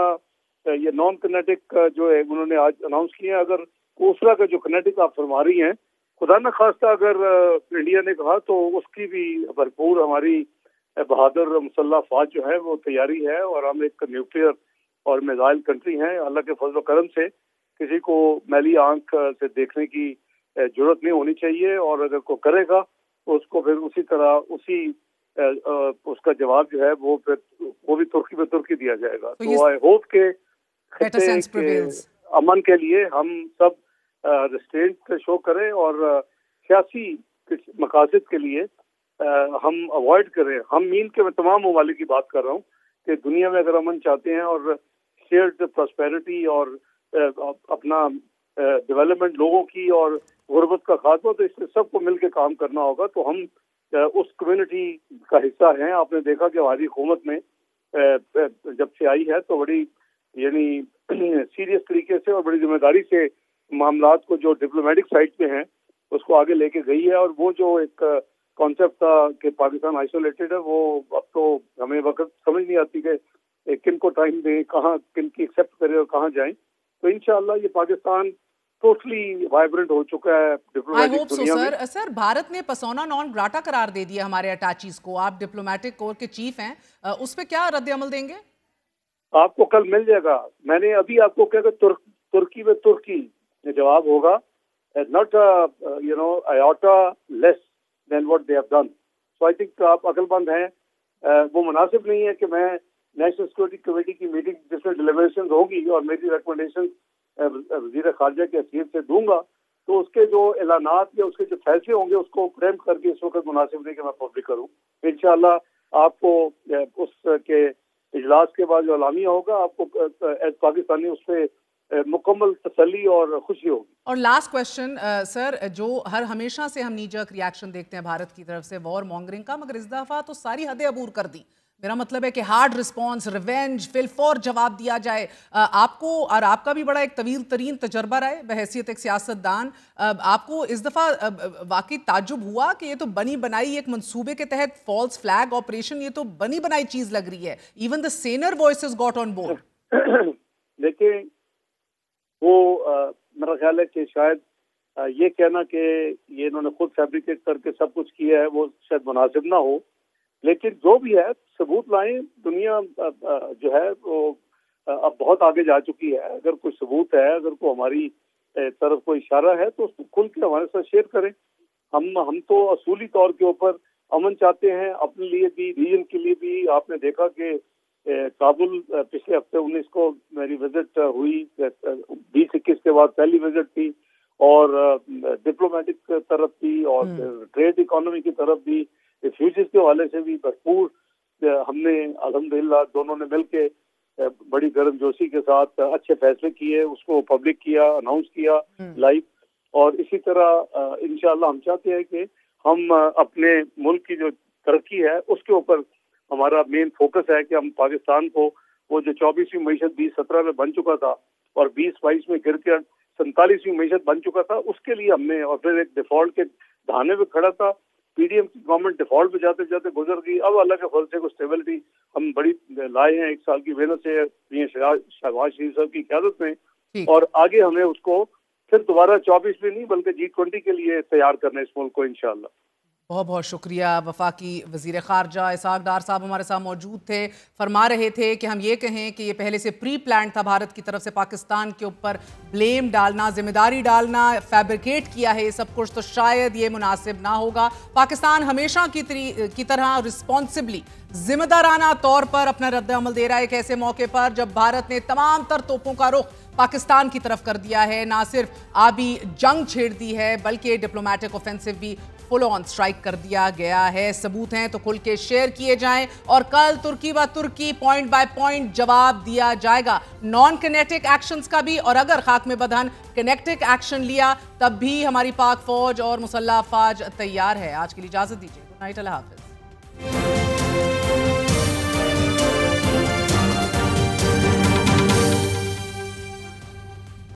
ये नॉन किनेटिक जो है उन्होंने आज अनाउंस किया, अगर कोसरा का जो किनेटिक आप फरमा रही हैं, खुदा न खास्ता अगर इंडिया ने कहा तो उसकी भी भरपूर हमारी बहादुर मुसल्लह फौज जो है वो तैयारी है, और हम एक न्यूक्लियर और मिसाइल कंट्री हैं। अल्लाह के फजल करम से किसी को मैली आंख से देखने की जरूरत नहीं होनी चाहिए, और अगर कोई करेगा तो उसको फिर उसी तरह उसका जवाब जो है वो फिर वो भी तुर्की में तुर्की दिया जाएगा। तो आई होप के अमन के लिए हम सब रिस्ट्रेंट शो करें और सियासी मकासद के लिए हम अवॉइड करें। हम मीन के मैं तमाम ममालिक की बात कर रहा हूँ कि दुनिया में अगर अमन चाहते हैं और शेयर्ड प्रॉस्पेरिटी और अपना डेवलपमेंट लोगों की और गुर्बत का खात्मा, तो इससे सबको मिलकर काम करना होगा। तो हम उस कम्युनिटी का हिस्सा हैं। आपने देखा कि हमारी हुकूमत में जब से आई है तो बड़ी यानी सीरियस तरीके से और बड़ी जिम्मेदारी से मामलात को जो डिप्लोमेटिक साइड पे हैं उसको आगे लेके गई है। और वो जो एक कॉन्सेप्ट था कि पाकिस्तान आइसोलेटेड है, वो अब तो हमें वक्त समझ नहीं आती कि किन को टाइम दें, कहाँ किन की एक्सेप्ट करें और कहाँ जाएं। तो इंशाल्लाह ये पाकिस्तान टोटली वाइब्रेंट हो चुका है डिप्लोमेटिक दुनिया में। सर भारत ने पर्सोना नॉन ग्राटा करार दे दिया हमारे अटैचीज को। आप डिप्लोमेटिक कोर के चीफ हैं, उस पर क्या रद्द अमल देंगे? आपको कल मिल जाएगा। मैंने अभी आपको कहा तुर्की में तुर्की जवाब होगा, not iota less than what they have done. So I think आप अकलमंद हैं। वो मुनासिब नहीं है कि मैं नेशनल सिक्योरिटी कमेटी की मीटिंग जिसमें डिलिब्रेशन होगी और मेरी रिकमेंडेशन वज़ीर खारजा की हैसियत से दूंगा, तो उसके जो ऐलानात या उसके जो फैसले होंगे उसको प्रेम करके इस वक्त मुनासिब नहीं कि मैं पब्लिक करूँ। इंशाल्लाह आपको उसके इजलास के बाद जो अलामिया होगा आपको एज पाकिस्तानी उस पर मुकम्मल तसल्ली और खुशी होगी। और लास्ट क्वेश्चन सर, जो हमेशा से हम नीजक रिएक्शन देखते हैं भारत की तरफ से वॉर मॉन्गरिंग का, मगर इस दफा तो सारी हदें अबूर कर दी। मेरा मतलब है कि हार्ड रिस्पॉन्स, रिवेंज, फिलफौर जवाब दिया जाए। आपको और आपका भी बड़ा एक तवील तरीन तजर्बा रहा है बहैसियत एक सियासतदान, आपको इस दफ़ा वाकई ताज्जुब हुआ कि ये तो बनी बनाई एक मंसूबे के तहत फॉल्स फ्लैग ऑपरेशन, ये तो बनी बनाई चीज़ लग रही है। Even the saner voices got on board. देखिए वो मेरा ख्याल है कि शायद ये कहना कि ये इन्होंने खुद फैब्रिकेट करके सब कुछ किया है वो शायद मुनासिब ना हो, लेकिन जो भी है सबूत लाएं। दुनिया जो है वो अब बहुत आगे जा चुकी है। अगर कोई सबूत है, अगर कोई हमारी तरफ कोई इशारा है तो उसको खुल के हमारे साथ शेयर करें। हम तो असूली तौर के ऊपर अमन चाहते हैं, अपने लिए भी, रीजन के लिए भी। आपने देखा कि काबुल पिछले हफ्ते 19 को मेरी विजिट हुई, 20-21 के बाद पहली विजिट थी, और डिप्लोमेटिक तरफ भी और ट्रेड इकोनॉमी की तरफ भी, रिफ्यूजीज के हवाले से भी भरपूर हमने अल्हम्दुलिल्लाह दोनों ने मिलके बड़ी गर्मजोशी के साथ अच्छे फैसले किए, उसको पब्लिक किया, अनाउंस किया लाइव। और इसी तरह इंशाअल्लाह हम चाहते हैं कि हम अपने मुल्क की जो तरक्की है उसके ऊपर हमारा मेन फोकस है कि हम पाकिस्तान को वो जो 24वीं मईशत 2017 में बन चुका था और 2022 में गिर के 47वीं मईशत बन चुका था, उसके लिए हमने, और फिर एक डिफॉल्ट के धाने पे खड़ा था। पीडीएम की गवर्नमेंट डिफॉल्ट पे जाते जाते गुजर गई। अब अल्लाह के फजल से को स्टेबिलिटी हम बड़ी लाए हैं 1 साल की मेहनत से शहबाज शरीफ साहब की क़यादत में, और आगे हमें उसको फिर दोबारा 24 में नहीं बल्कि G20 के लिए तैयार करना है इस मुल्क को इंशाअल्लाह। बहुत बहुत शुक्रिया। वफाकी वज़ीर ख़ारजा इसहाक डार साहब हमारे साथ मौजूद थे। फरमा रहे थे कि हम ये कहें कि ये पहले से प्री प्लान था भारत की तरफ से पाकिस्तान के ऊपर ब्लेम डालना, जिम्मेदारी डालना, फैब्रिकेट किया है ये सब कुछ, तो शायद ये मुनासिब ना होगा। पाकिस्तान हमेशा की तरह रिस्पॉन्सिबली जिम्मेदाराना तौर पर अपना रद्द-ए-अमल दे रहा है एक ऐसे मौके पर जब भारत ने तमाम तर तोपों का रुख पाकिस्तान की तरफ कर दिया है। ना सिर्फ आबी जंग छेड़ दी है बल्कि डिप्लोमेटिक ऑफेंसिव भी फुल ऑन स्ट्राइक कर दिया गया है। सबूत हैं तो खुल के शेयर किए जाएं और कल तुर्की व तुर्की पॉइंट बाय पॉइंट जवाब दिया जाएगा, नॉन किनेटिक एक्शंस का भी, और अगर खाक में बदहन किनेटिक एक्शन लिया तब भी हमारी पाक फौज और मुसल्लह अफवाज तैयार है। आज के लिए इजाजत दीजिए। गुड नाइट, अल्लाह हाफिज।